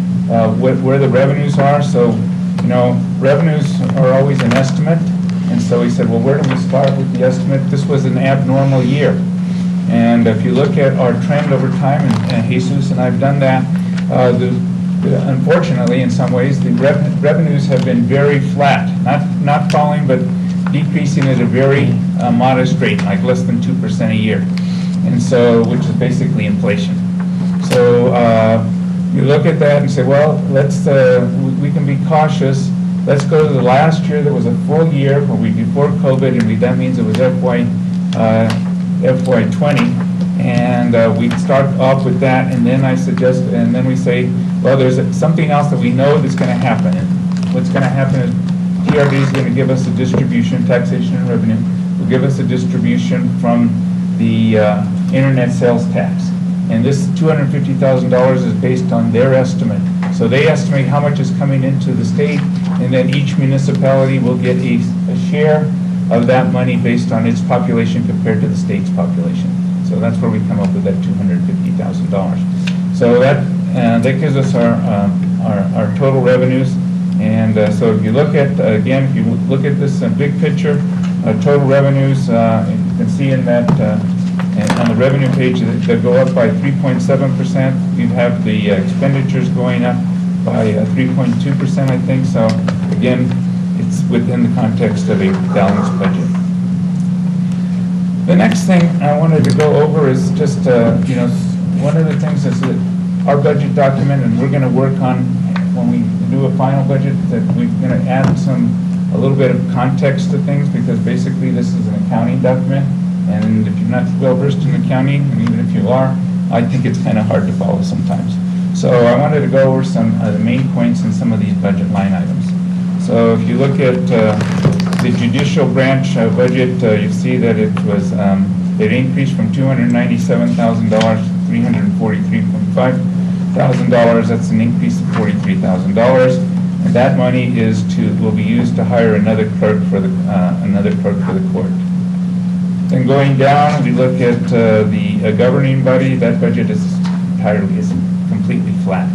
where the revenues are. So, revenues are always an estimate. And so he said, well, where do we start with the estimate? This was an abnormal year. And if you look at our trend over time, and Jesus and I've done that, unfortunately, in some ways, the revenues have been very flat, not falling, but decreasing at a very modest rate, like less than 2% a year, and so, which is basically inflation. So you look at that and say, well, we can be cautious. Let's go to the last year that was a full year, before COVID, and that means it was FY20, and we start off with that, and then and then we say, well, there's something else that we know that's going to happen. And what's going to happen is TRD is going to give us a distribution, taxation and revenue, will give us a distribution from the internet sales tax. And this $250,000 is based on their estimate. So they estimate how much is coming into the state, and then each municipality will get a share of that money based on its population compared to the state's population. So that's where we come up with that $250,000. So that gives us our total revenues. And so if you look at, again, if you look at this big picture, total revenues, you can see in that, on the revenue page, they go up by 3.7%. You have the expenditures going up by 3.2%, I think. So again, it's within the context of a balanced budget. The next thing I wanted to go over is just, one of the things is that our budget document, and we're going to work on, when we do a final budget, that we're going to add a little bit of context to things, because basically this is an accounting document, and if you're not well versed in accounting, and even if you are, I think it's kind of hard to follow sometimes. So I wanted to go over some of the main points in some of these budget line items. So if you look at the judicial branch budget, you see that it increased from $297,000 to $343,500. That's an increase of $43,000, and that money will be used to hire another clerk for the court. Then going down, we look at the governing body. That budget is completely flat.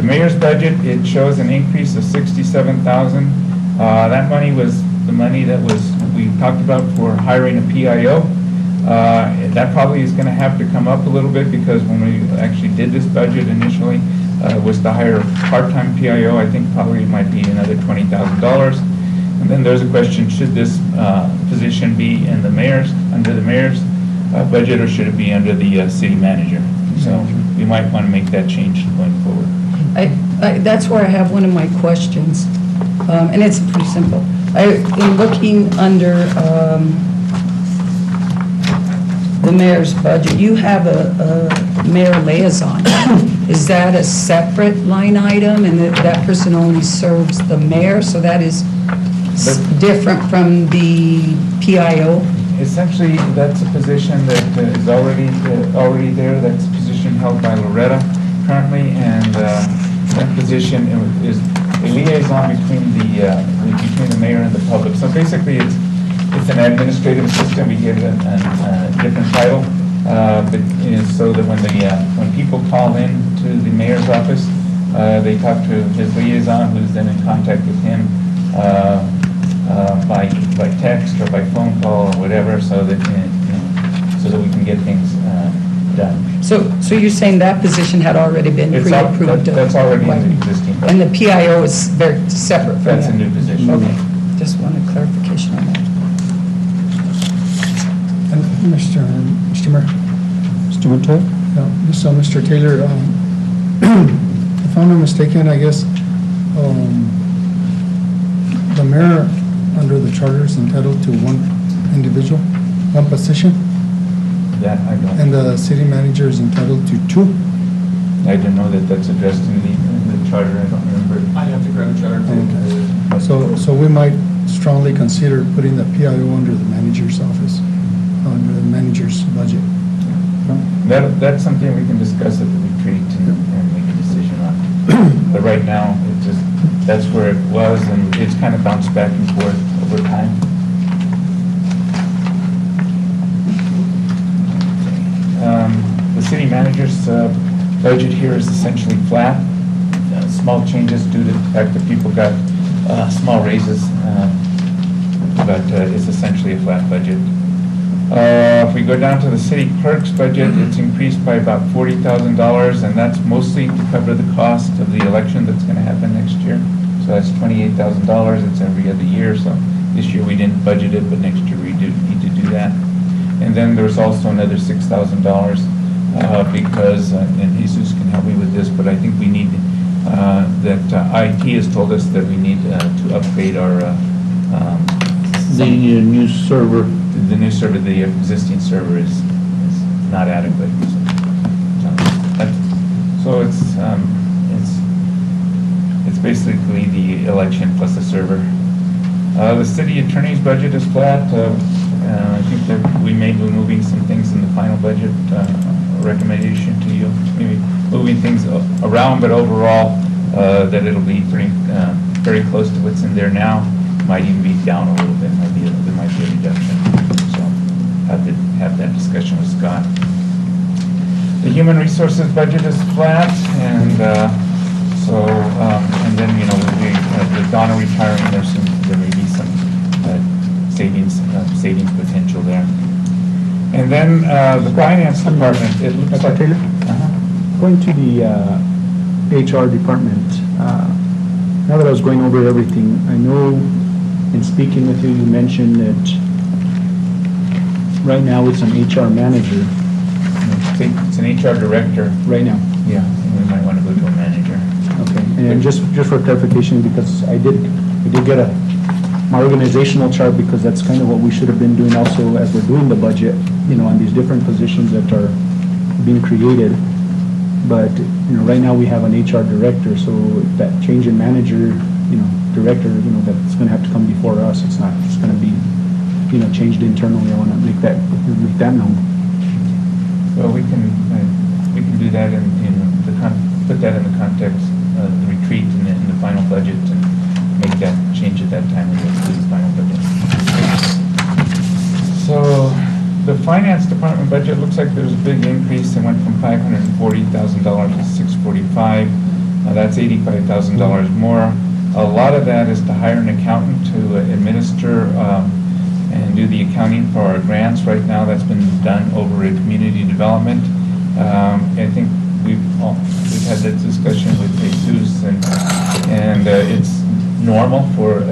The mayor's budget, it shows an increase of 67,000. That money was the money that we talked about for hiring a PIO. That probably is going to have to come up a little bit because when we actually did this budget initially, was to hire a part-time PIO. I think probably it might be another $20,000. And then there's a question, should this position be in the under the mayor's budget, or should it be under the city manager? So we might want to make that change going forward. That's where I have one of my questions, and it's pretty simple. In looking under the mayor's budget, you have a mayor liaison. Is that a separate line item, and that person only serves the mayor, so that is different from the PIO? Essentially, that's a position that is already there. That's a position held by Loretta currently, and that position is a liaison between the mayor and the public. So basically, it's an administrative assistant. We give it a different title, but so that when people call in to the mayor's office, they talk to his liaison, who's then in contact with him by text or by phone call or whatever, so that we can get things done. So you're saying that position had already been pre-approved? That's already in the existing budget. And the PIO is very separate from that? That's a new position. Okay, just wanted clarification on that. And Mr. Mayor? Mr. Montoya? So, Mr. Taylor, if I'm not mistaken, I guess, the mayor, under the charter, is entitled to one individual, one position, That I don't. and the city manager is entitled to two. I didn't know that that's addressed in the charter. I don't remember. I have to grab a charter too. So we might strongly consider putting the PIO under the manager's office, under the manager's budget. That's something we can discuss at the retreat and make a decision on. But right now, that's where it was, and it's kind of bounced back and forth over time. The city manager's budget here is essentially flat. Small changes due to the fact that people got small raises, but it's essentially a flat budget. If we go down to the city clerk's budget, it's increased by about $40,000, and that's mostly to cover the cost of the election that's going to happen next year. So that's $28,000. It's every other year, so this year we didn't budget it, but next year we do need to do that. And then there's also another $6,000 because, and Jesus can help me with this, but I think we need, that IT has told us that we need to upgrade our The new server. the new server. The existing server is not adequate. So it's basically the election plus the server. The city attorney's budget is flat. I think that we may be moving some things in the final budget recommendation to you, maybe moving things around, but overall that it'll be very close to what's in there now. Might even be down a little bit. There might be a reduction. So have to have that discussion with Scott. The human resources budget is flat, and and then with Donna retiring, there may be some savings potential there. And then the finance department, it looks like. Taylor? Going to the HR department, now that I was going over everything, I know in speaking with you, you mentioned that right now it's an HR manager. It's an HR director. Right now? Yeah, and we might want to go to a manager. Okay, and just for clarification, because I did get my organizational chart, because that's kind of what we should have been doing also as we're doing the budget, on these different positions that are being created. But, right now we have an HR director, so that change in manager, director, that's going to have to come before us. It's not just going to be, changed internally. I want to make that known. Well, we can do that put that in the context of the retreat and the final budget, and make that change at that time when we get to the final budget. So the finance department budget looks like there's a big increase. It went from $540,000 to $645,000. That's $85,000 more. A lot of that is to hire an accountant to administer and do the accounting for our grants. Right now, that's been done over at community development. I think we've had that discussion with Jesus, and it's normal for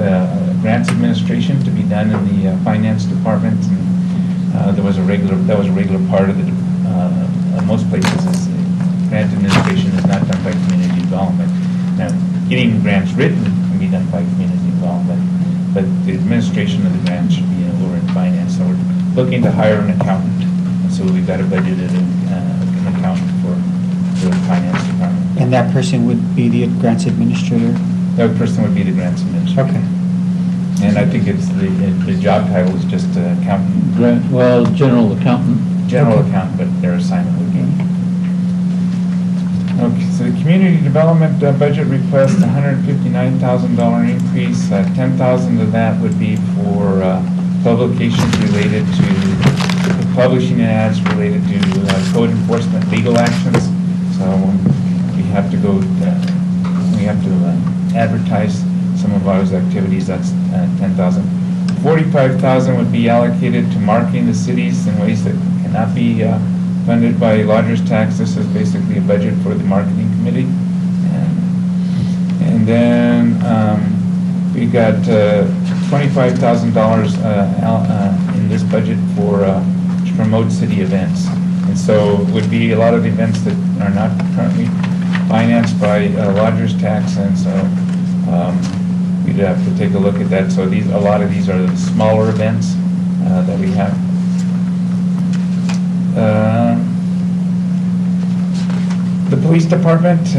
grants administration to be done in the finance department. And that was a regular part of the most places. Is grant administration is not done by community development. Now, getting grants written can be done by community development, but the administration of the grants should be over in finance. So we're looking to hire an accountant. And so we've got a budgeted an accountant for the finance department. And that person would be the grants administrator? That person would be the grants administrator. Okay. And I think it's the job title is just accountant. Well, general accountant. General accountant, but their assignment would be. Okay, so the community development budget request, $159,000 increase. 10,000 of that would be for publications related to publishing ads related to code enforcement legal actions. So we have to go, advertise some of those activities. That's 10,000. 45,000 would be allocated to marketing the cities in ways that cannot be funded by lodger's tax. This is basically a budget for the marketing committee. And then we got $25,000 in this budget for to promote city events. And so it would be a lot of events that are not currently financed by lodger's tax, and so we'd have to take a look at that. So a lot of these are the smaller events that we have. The police department,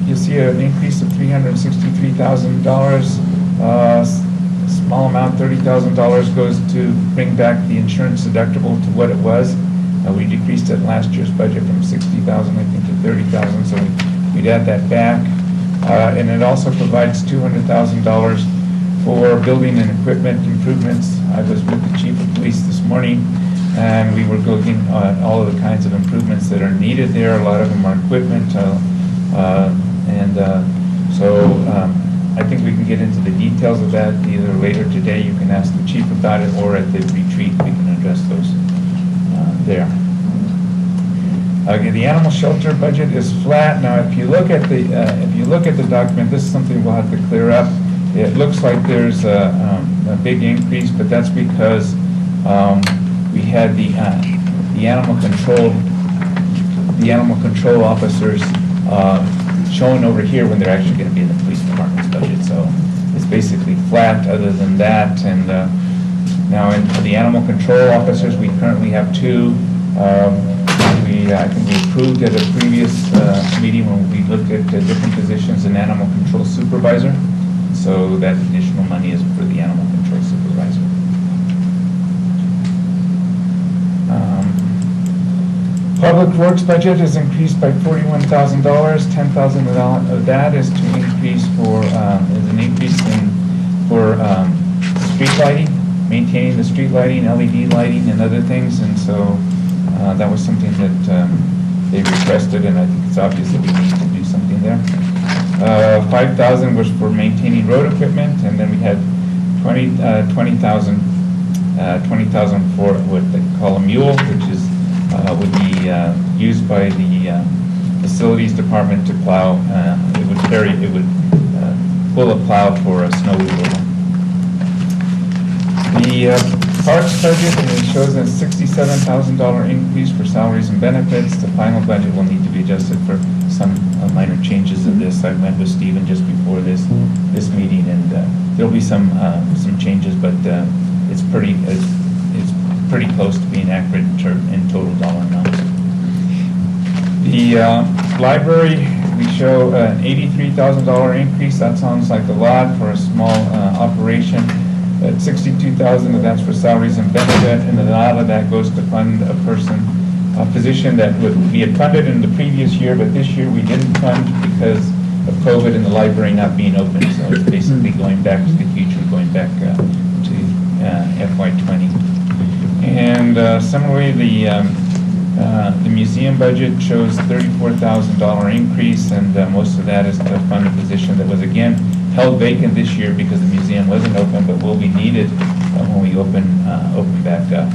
you'll see an increase of $363,000. Small amount, $30,000 goes to bring back the insurance deductible to what it was. We decreased it last year's budget from $60,000, I think, to $30,000, so we'd add that back. And it also provides $200,000 for building and equipment improvements. I was with the chief of police this morning, and we were looking at all of the kinds of improvements that are needed there. A lot of them are equipment, I think we can get into the details of that either later today. You can ask the chief about it, or at the retreat we can address those there. Okay, the animal shelter budget is flat. Now, if you look at the document, this is something we'll have to clear up. It looks like there's a big increase, but that's because we had the animal control officers shown over here when they're actually going to be in the police department's budget. So it's basically flat other than that. And now for the animal control officers, we currently have two. I think we approved at a previous meeting when we looked at different positions in animal control supervisor. So that additional money is for the animal control supervisor. Public Works budget is increased by $41,000. $10,000 of that is to increase for street lighting, maintaining the street lighting, LED lighting, and other things. And so that was something that they requested, and I think it's obvious that we need to do something there. $5,000 was for maintaining road equipment, and then we had $20,000 for what they call a mule, which is would be used by the facilities department to plow. It would pull a plow for a snow removal. The parks budget, and it shows a $67,000 increase for salaries and benefits. The final budget will need to be adjusted for some minor changes in this. I met with Stephen just before this meeting, and there'll be some changes, but it's pretty close to being accurate in total dollar amounts. The library, we show an $83,000 increase. That sounds like a lot for a small operation. But $62,000 of that's for salaries and benefit, and a lot of that goes to fund a position that we had funded in the previous year, but this year we didn't fund because of COVID and the library not being open. So it's basically going back to the future, going back to FY20. And similarly, the The museum budget shows $34,000 increase, and most of that is to fund a position that was again held vacant this year because the museum wasn't open, but will be needed when we open back up.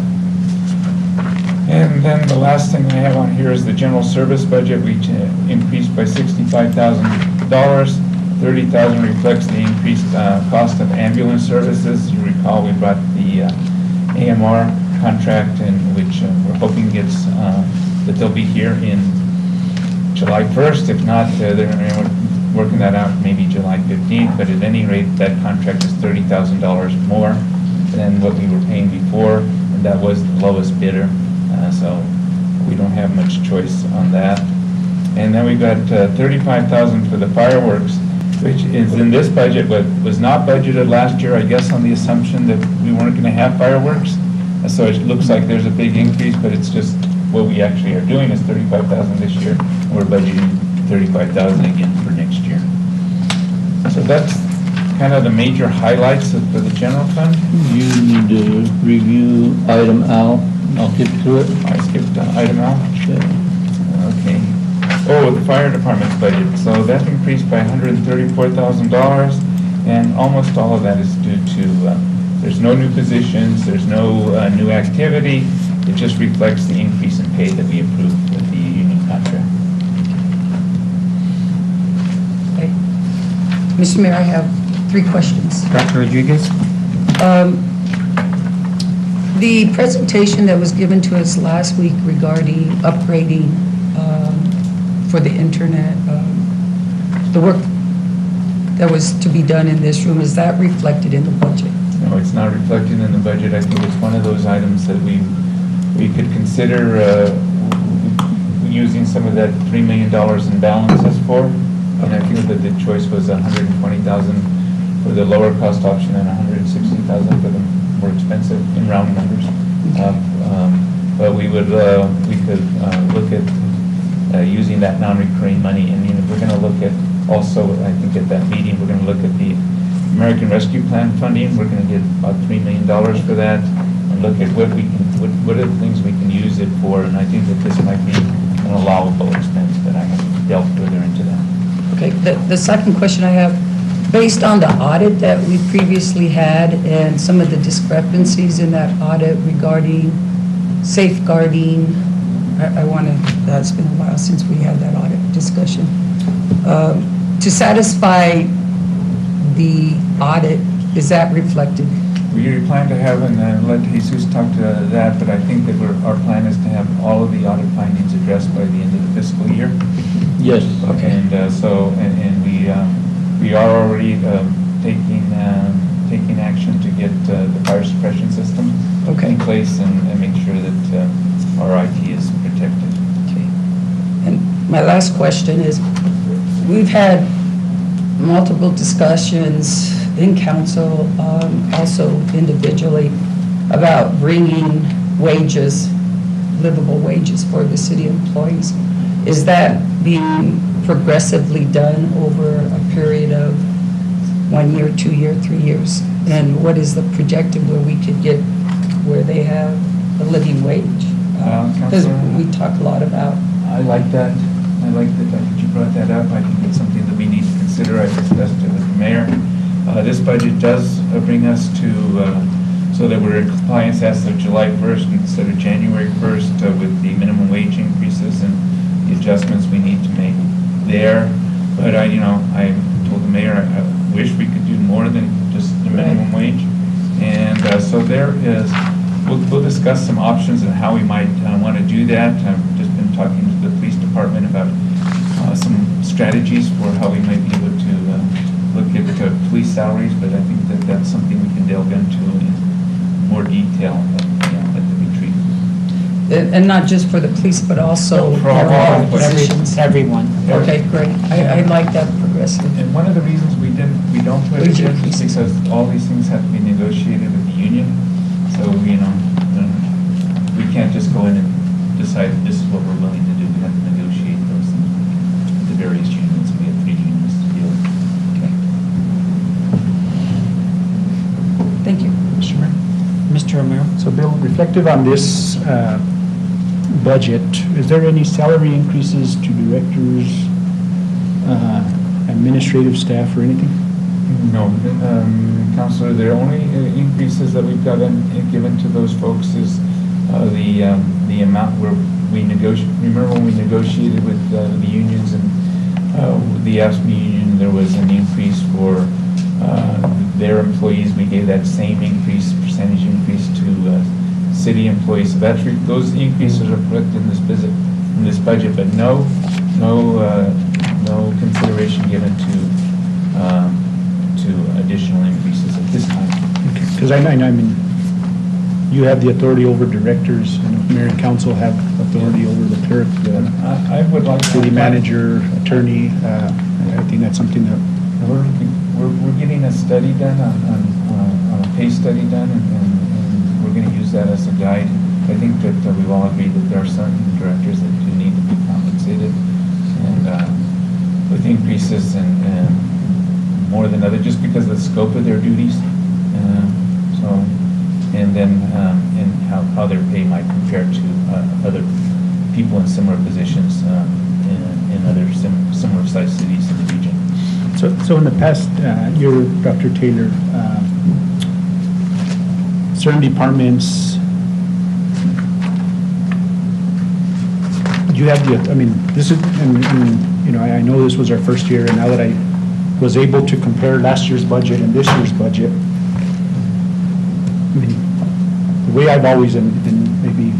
And then the last thing I have on here is the general service budget. We increased by $65,000. $30,000 reflects the increased cost of ambulance services. You recall we brought the AMR contract in, which we're hoping gets, that they'll be here in July 1st. If not, they're working that out maybe July 15th, but at any rate, that contract is $30,000 more than what we were paying before, and that was the lowest bidder, so we don't have much choice on that. And then we got $35,000 for the fireworks, which is in this budget, but was not budgeted last year, I guess, on the assumption that we weren't going to have fireworks. So it looks like there's a big increase, but it's just what we actually are doing is $35,000 this year. And we're budgeting $35,000 again for next year. So that's kind of the major highlights for the general fund. You need to review item L. I'll skip through it. I skipped item L. Okay. Oh, the fire department's budget. So that increased by $134,000, and almost all of that is due to there's no new positions, there's no new activity. It just reflects the increase in pay that we approved with the union contract. Okay. Mr. Mayor, I have 3 questions. Dr. Rodriguez? The presentation that was given to us last week regarding upgrading for the internet, the work that was to be done in this room, is that reflected in the budget? No, it's not reflected in the budget. I think it's one of those items that we could consider using some of that $3 million in balances for. And I think that the choice was $120,000 for the lower cost option and $160,000 for the more expensive in round numbers. But we could look at using that non-recurring money. And we're going to look at also, I think at that meeting, we're going to look at the American Rescue Plan funding. We're going to get about $3 million for that, and look at what are the things we can use it for. And I think that this might be an allowable expense, but I haven't delved further into that. Okay, the second question I have, based on the audit that we previously had and some of the discrepancies in that audit regarding safeguarding, I want to, it's been a while since we had that audit discussion. To satisfy the audit, is that reflected? We plan to have, and let Jesus talk to that, but I think that our plan is to have all of the audit findings addressed by the end of the fiscal year. Yes. Okay. And we are already taking action to get the fire suppression system in place and make sure that our IT is protected. Okay. And my last question is, we've had multiple discussions in council, also individually, about bringing wages, livable wages for the city employees. Is that being progressively done over a period of 1 year, 2 year, 3 years? And what is the projected where we could get where they have a living wage? Because we talk a lot about. I like that. I like that you brought that up. I think it's something that we need to consider. I discussed it with the mayor. This budget does bring us to, so that we're in compliance as of July 1st instead of January 1st with the minimum wage increases and the adjustments we need to make there. But I told the mayor I wish we could do more than just the minimum wage. And so there is, we'll discuss some options and how we might want to do that. I've just been talking to the police department about some strategies for how we might be able to look at police salaries, but I think that that's something we can delve into in more detail at the retreat. And not just for the police, but also for all positions? Everyone. Okay, great. I like that progressive. And one of the reasons we don't put it in is because all these things have to be negotiated with the union. So, we can't just go in and decide this is what we're willing to do. We have to negotiate those things with the various unions. We have 3 unions to deal with. Okay. Thank you. Mr. Mayor? Mr. Romero? So Bill, reflective on this budget, is there any salary increases to directors, administrative staff, or anything? No, Counselor, the only increases that we've gotten, given to those folks is the amount where we remember when we negotiated with the unions and the AFSCME union, there was an increase for their employees. We gave that same increase, percentage increase to city employees. So that's, those increases are reflected in this budget, but no consideration given to additional increases at this time. Because I mean, you have the authority over directors, and mayor and council have authority over the clerk, I would like to. city manager, attorney. I think that's something that We're getting a study done on a pay study done, and we're going to use that as a guide. I think that we've all agreed that there are certain directors that do need to be compensated, and with increases and more than others, just because of the scope of their duties. And then and how their pay might compare to other people in similar positions in other similar sized cities in the region. So in the past year, Dr. Taylor, certain departments, you have the, I mean, this is, and you know, I know this was our first year, and now that I was able to compare last year's budget and this year's budget, I mean, the way I've always, and maybe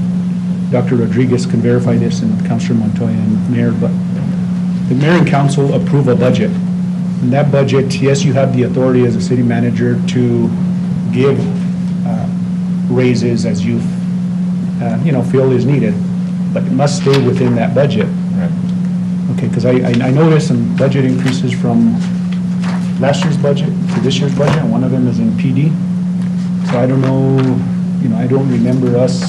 Dr. Rodriguez can verify this, and Councilor Montoya and Mayor, but the mayor and council approve a budget. And that budget, yes, you have the authority as a city manager to give raises as you, feel is needed, but it must stay within that budget. Right. Okay, because I noticed some budget increases from last year's budget to this year's budget, and one of them is in PD. So I don't know, I don't remember us,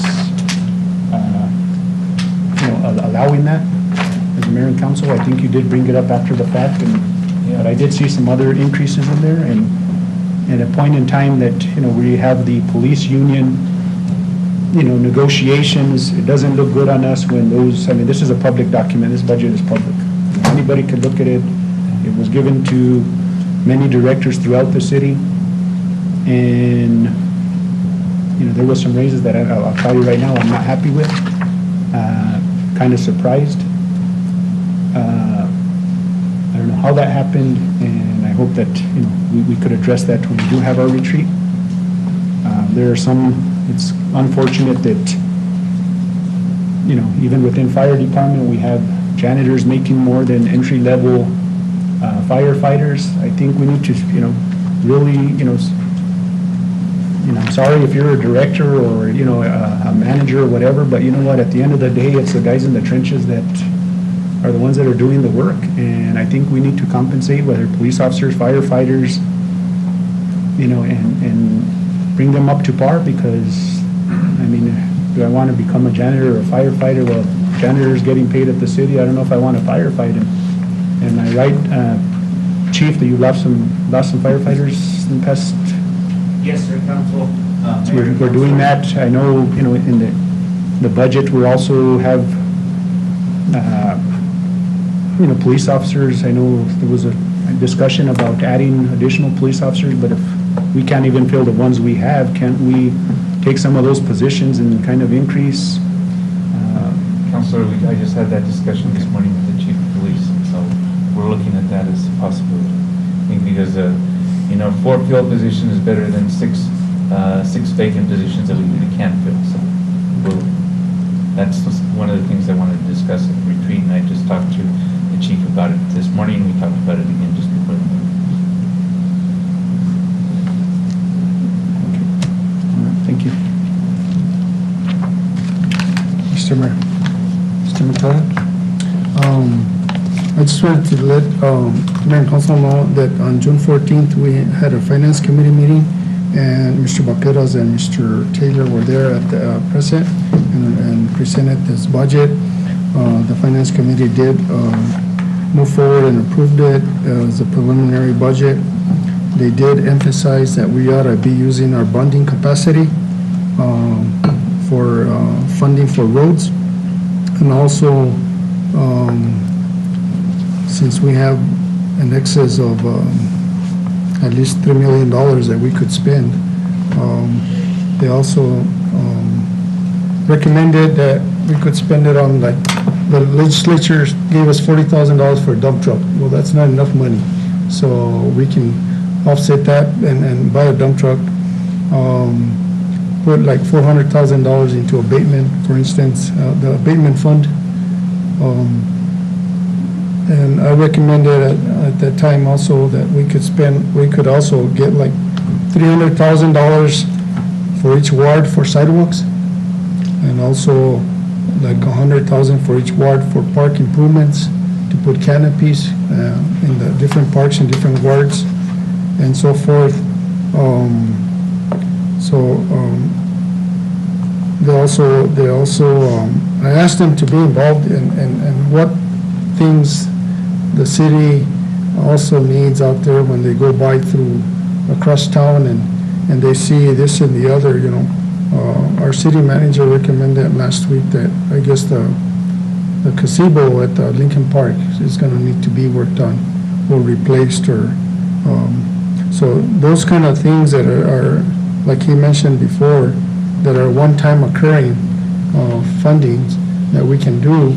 allowing that as a mayor and council. I think you did bring it up after the fact, but I did see some other increases in there, and at a point in time that, we have the police union, negotiations, it doesn't look good on us when those, I mean, this is a public document, this budget is public. Anybody could look at it. It was given to many directors throughout the city, and, there was some raises that I'll tell you right now I'm not happy with, kind of surprised. I don't know how that happened, and I hope that, we could address that when we do have our retreat. There are some, it's unfortunate that, even within fire department, we have janitors making more than entry-level firefighters. I think we need to, really, I'm sorry if you're a director or, a manager or whatever, but you know what, at the end of the day, it's the guys in the trenches that are the ones that are doing the work, and I think we need to compensate, whether police officers, firefighters, and bring them up to par, because, I mean, do I want to become a janitor or a firefighter? Well, janitor's getting paid at the city, I don't know if I want to firefight him. Am I right, Chief, that you lost some firefighters in the past? Yes, sir, Council. So we're doing that. I know, in the budget, we also have, police officers. I know there was a discussion about adding additional police officers, but if we can't even fill the ones we have, can't we take some of those positions and kind of increase? Councilor, I just had that discussion this morning with the chief of police, and so we're looking at that as a possibility. I think because, 4 filled positions is better than 6 vacant positions that we really can't fill. So that's just one of the things I wanted to discuss at the retreat, and I just talked to the chief about it this morning. We talked about it again just before the meeting. All right, thank you. Mr. Mayor. Mr. Montoya? I just wanted to let Mayor and Council know that on June 14th, we had a Finance Committee meeting, and Mr. Baqueros and Mr. Taylor were there at the present and presented this budget. The Finance Committee did move forward and approved it as a preliminary budget. They did emphasize that we ought to be using our bonding capacity for funding for roads. And also, since we have an excess of at least $3 million that we could spend, they also recommended that we could spend it on, like, the legislature gave us $40,000 for a dump truck. Well, that's not enough money. So we can offset that and buy a dump truck, put like $400,000 into abatement, for instance, the abatement fund. And I recommended at that time also that we could also get like $300,000 for each ward for sidewalks, and also like $100,000 for each ward for park improvements, to put canopies in the different parks and different wards and so forth. They also, I asked them to be involved in what things the city also needs out there when they go by through across town and they see this and the other, you know. Our city manager recommended last week that I guess the gazebo at Lincoln Park is going to need to be worked on or replaced, or so those kind of things that are like he mentioned before, that are one-time occurring fundings that we can do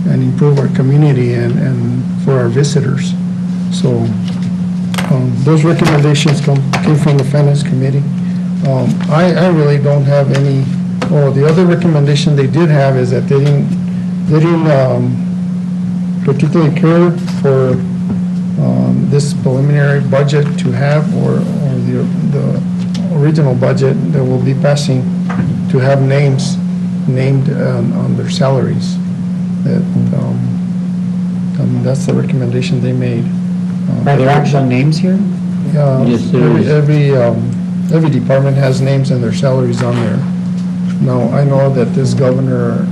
and improve our community and for our visitors. So those recommendations came from the Finance Committee. I really don't have any. The other recommendation they did have is that they didn't particularly care for this preliminary budget to have, or the original budget that will be passing, to have names named on their salaries. That's the recommendation they made. Are there actual names here? Yeah, Yes, there is. every department has names and their salaries on there. Now, I know that this governor,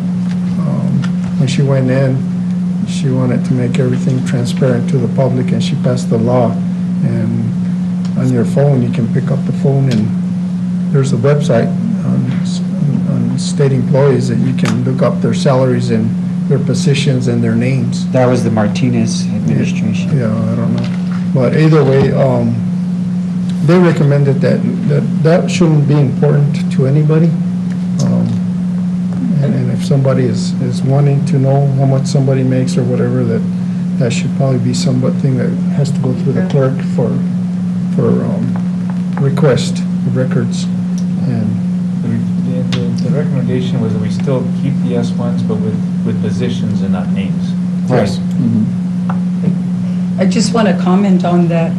when she went in, she wanted to make everything transparent to the public, and she passed the law. And on your phone, you can pick up the phone, and there's a website on state employees that you can look up their salaries and their positions and their names. That was the Martinez administration. Yeah, I don't know. But either way, they recommended that shouldn't be important to anybody. And if somebody is wanting to know how much somebody makes or whatever, that should probably be something that has to go through the clerk for request of records. And The recommendation was that we still keep the S1s, but with positions and not names. Right. I just want to comment on that.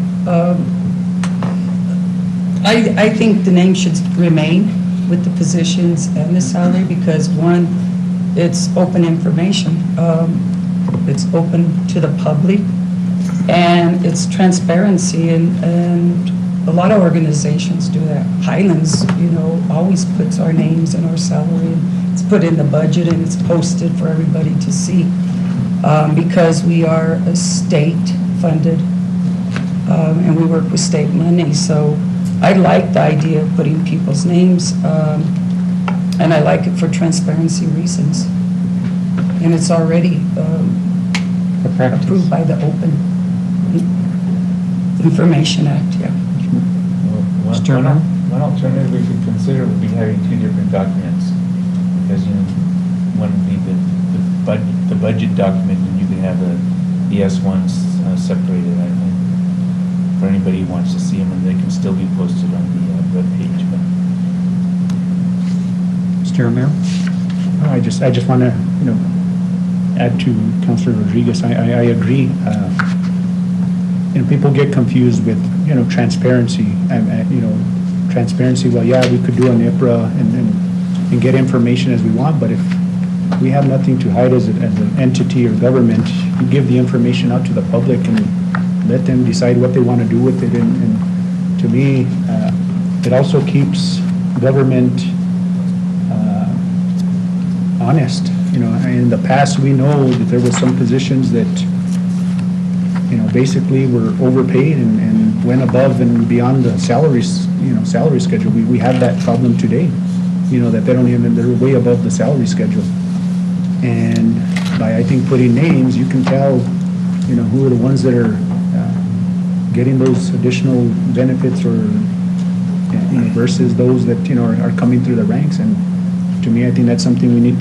I think the name should remain with the positions and the salary, because one, it's open information. It's open to the public, and it's transparency, and a lot of organizations do that. Highlands, always puts our names and our salary, and it's put in the budget, and it's posted for everybody to see, because we are a state-funded, and we work with state money. So I like the idea of putting people's names, and I like it for transparency reasons. And it's already approved by the Open Information Act, yeah. One alternative we could consider would be having two different documents, because, one would be the budget document, and you can have the S1s separated, I think, for anybody who wants to see them, and they can still be posted on the webpage. Mr. Romero? I just want to, add to Councilor Rodriguez. I agree. People get confused with, transparency. Transparency, well, yeah, we could do an IPRA and get information as we want, but if we have nothing to hide as an entity or government, you give the information out to the public and let them decide what they want to do with it. And to me, it also keeps government honest. In the past, we know that there were some positions that, basically were overpaid and went above and beyond the salaries, salary schedule. We have that problem today, that they're way above the salary schedule. And by, I think, putting names, you can tell, you know, who are the ones that are getting those additional benefits or, you know, versus those that, you know, are coming through the ranks. And to me, I think that's something we need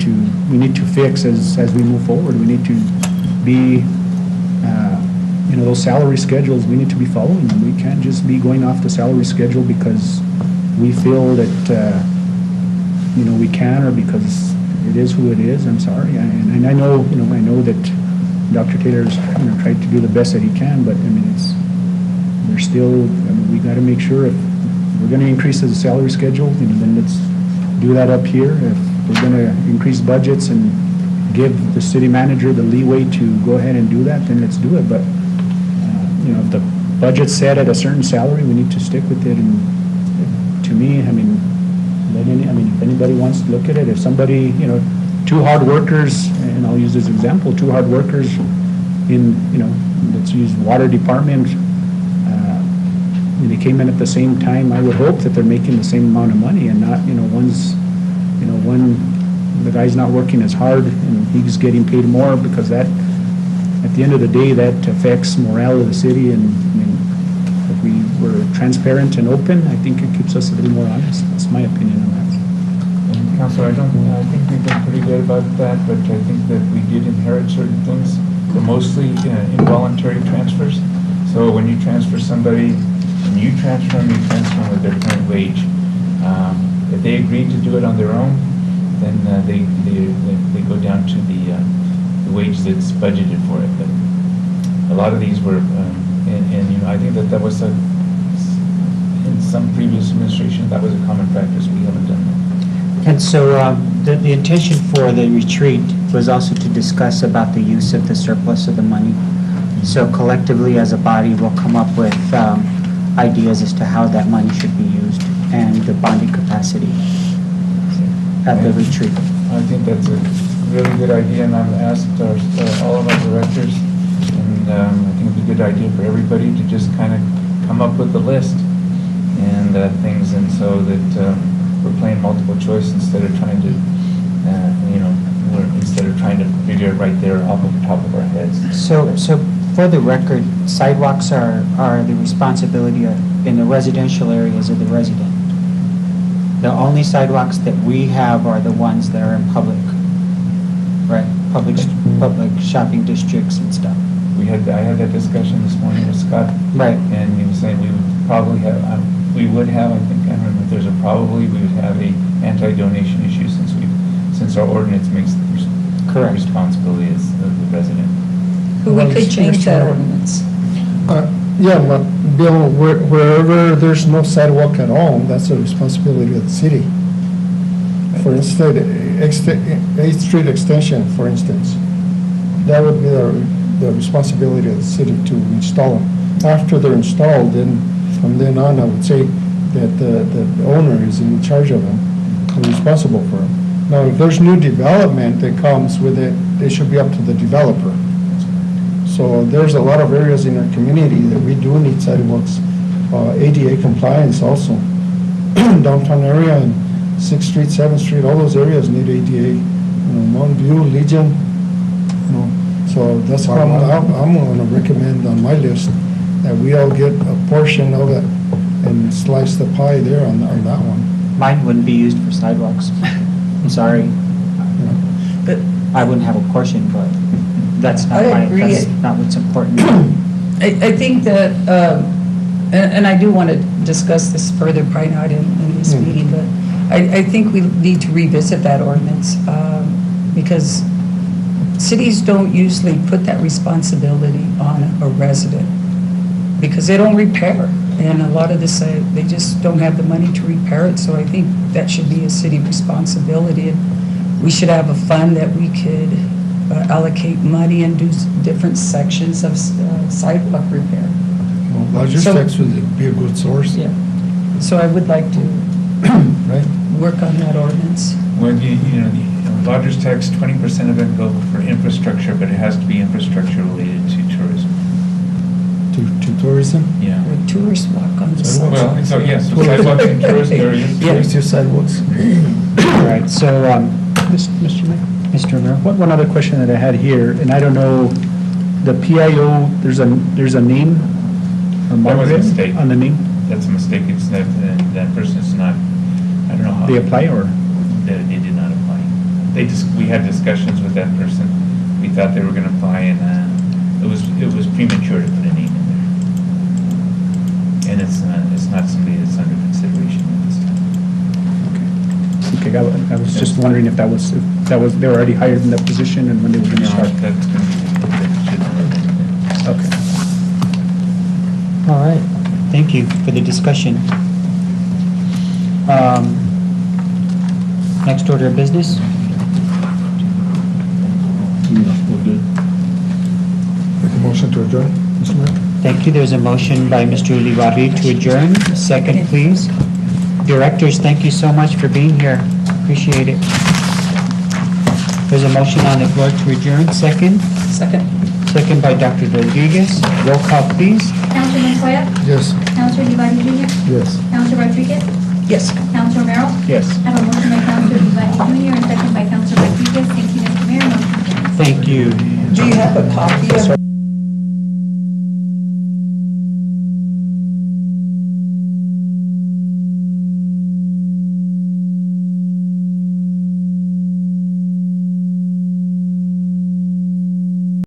to fix as we move forward. We need to be, you know, those salary schedules, we need to be following them. We can't just be going off the salary schedule because we feel that, you know, we can, or because it is who it is. I'm sorry. And I know, you know, I know that Dr. Taylor's, you know, tried to do the best that he can, but I mean, there's still, I mean, we got to make sure if we're going to increase the salary schedule, you know, then let's do that up here. If we're going to increase budgets and give the city manager the leeway to go ahead and do that, then let's do it. But, you know, if the budget's set at a certain salary, we need to stick with it. And to me, I mean, if anybody wants to look at it, if somebody, you know, two hard workers, and I'll use this example, two hard workers in, you know, let's use water department, and they came in at the same time, I would hope that they're making the same amount of money and not, you know, the guy's not working as hard and he's getting paid more, because that, at the end of the day, that affects morale of the city. And I mean, if we were transparent and open, I think it keeps us a little more honest. That's my opinion on that. And Councilor, I think we've been pretty good about that, but I think that we did inherit certain things. They're mostly involuntary transfers. So when you transfer somebody, when you transfer them with their current wage. If they agreed to do it on their own, then they go down to the wage that's budgeted for it. But a lot of these were, and you know, I think that was in some previous administration, that was a common practice. We haven't done that. And so the intention for the retreat was also to discuss about the use of the surplus of the money. So collectively as a body, we'll come up with ideas as to how that money should be used and the bonding capacity at the retreat. I think that's a really good idea, and I've asked all of our directors, and I think it's a good idea for everybody to just kind of come up with a list and things, and so that we're playing multiple choice instead of trying to, you know, instead of trying to figure it right there off of the top of our heads. So for the record, sidewalks are the responsibility in the residential areas of the resident. The only sidewalks that we have are the ones that are in public, right? Public shopping districts and stuff. I had that discussion this morning with Scott. Right. And he was saying we would probably have, I think, I don't remember if there's we would have a anti-donation issue since our ordinance makes the responsibility as the resident. But we could change that ordinance. Yeah, but Bill, wherever there's no sidewalk at all, that's the responsibility of the city. For instance, 8th Street extension, for instance, that would be the responsibility of the city to install them. After they're installed, then from then on, I would say that the owner is in charge of them, and responsible for them. Now, if there's new development that comes with it, it should be up to the developer. So there's a lot of areas in our community that we do need sidewalks, ADA compliance also. Downtown area and 6th Street, 7th Street, all those areas need ADA. You know, Mountain View, Legion, you know. So that's what I'm going to recommend on my list, that we all get a portion of it and slice the pie there on that one. Mine wouldn't be used for sidewalks. I'm sorry. But I wouldn't have a portion, but that's not what's important. I think that, and I do want to discuss this further, probably not in this meeting, but I think we need to revisit that ordinance, because cities don't usually put that responsibility on a resident, because they don't repair. And a lot of this, they just don't have the money to repair it, so I think that should be a city responsibility. And we should have a fund that we could allocate money and do different sections of sidewalk repair. Well, Logis would be a good source. Yeah. So I would like to work on that ordinance. Well, you know, Lodgers tax, 20% of it go for infrastructure, but it has to be infrastructure related to tourism. To tourism? Yeah. Where tourists walk on the sidewalks. Well, so yes, sidewalks in tourist areas. Yes, your sidewalks. All right, so, Mr. Mayor? Mr. Romero? One other question that I had here, and I don't know, the PIO, there's a name? Or That was a mistake. On the name? That's a mistake. It's that person's not, I don't know how. They apply or? They did not apply. We had discussions with that person. We thought they were gonna apply and, it was premature to put a name in there. And it's not somebody that's under consideration at this time. Okay, I was just wondering if that was, they were already hired in that position and when they were gonna No, start. that's gonna be, that shouldn't have been in there. Okay. All right, thank you for the discussion. Next order of business? We're good. Make a motion to adjourn, Mr. Mayor? Thank you. There's a motion by Mr. Ulibarri to adjourn. Second, please. Directors, thank you so much for being here. Appreciate it. There's a motion on the floor to adjourn. Second? Second. Second by Dr. Rodriguez. Roll call, please. Councilor Montoya? Yes. Councilor Iván Jr.? Yes. Councilor Rodriguez? Yes. Councilor Romero? Yes. I have a motion by Councilor Iván Jr. and second by Councilor Rodriguez. Thank you, Mr. Mayor. Motion carries. Thank you. Do you have a copy of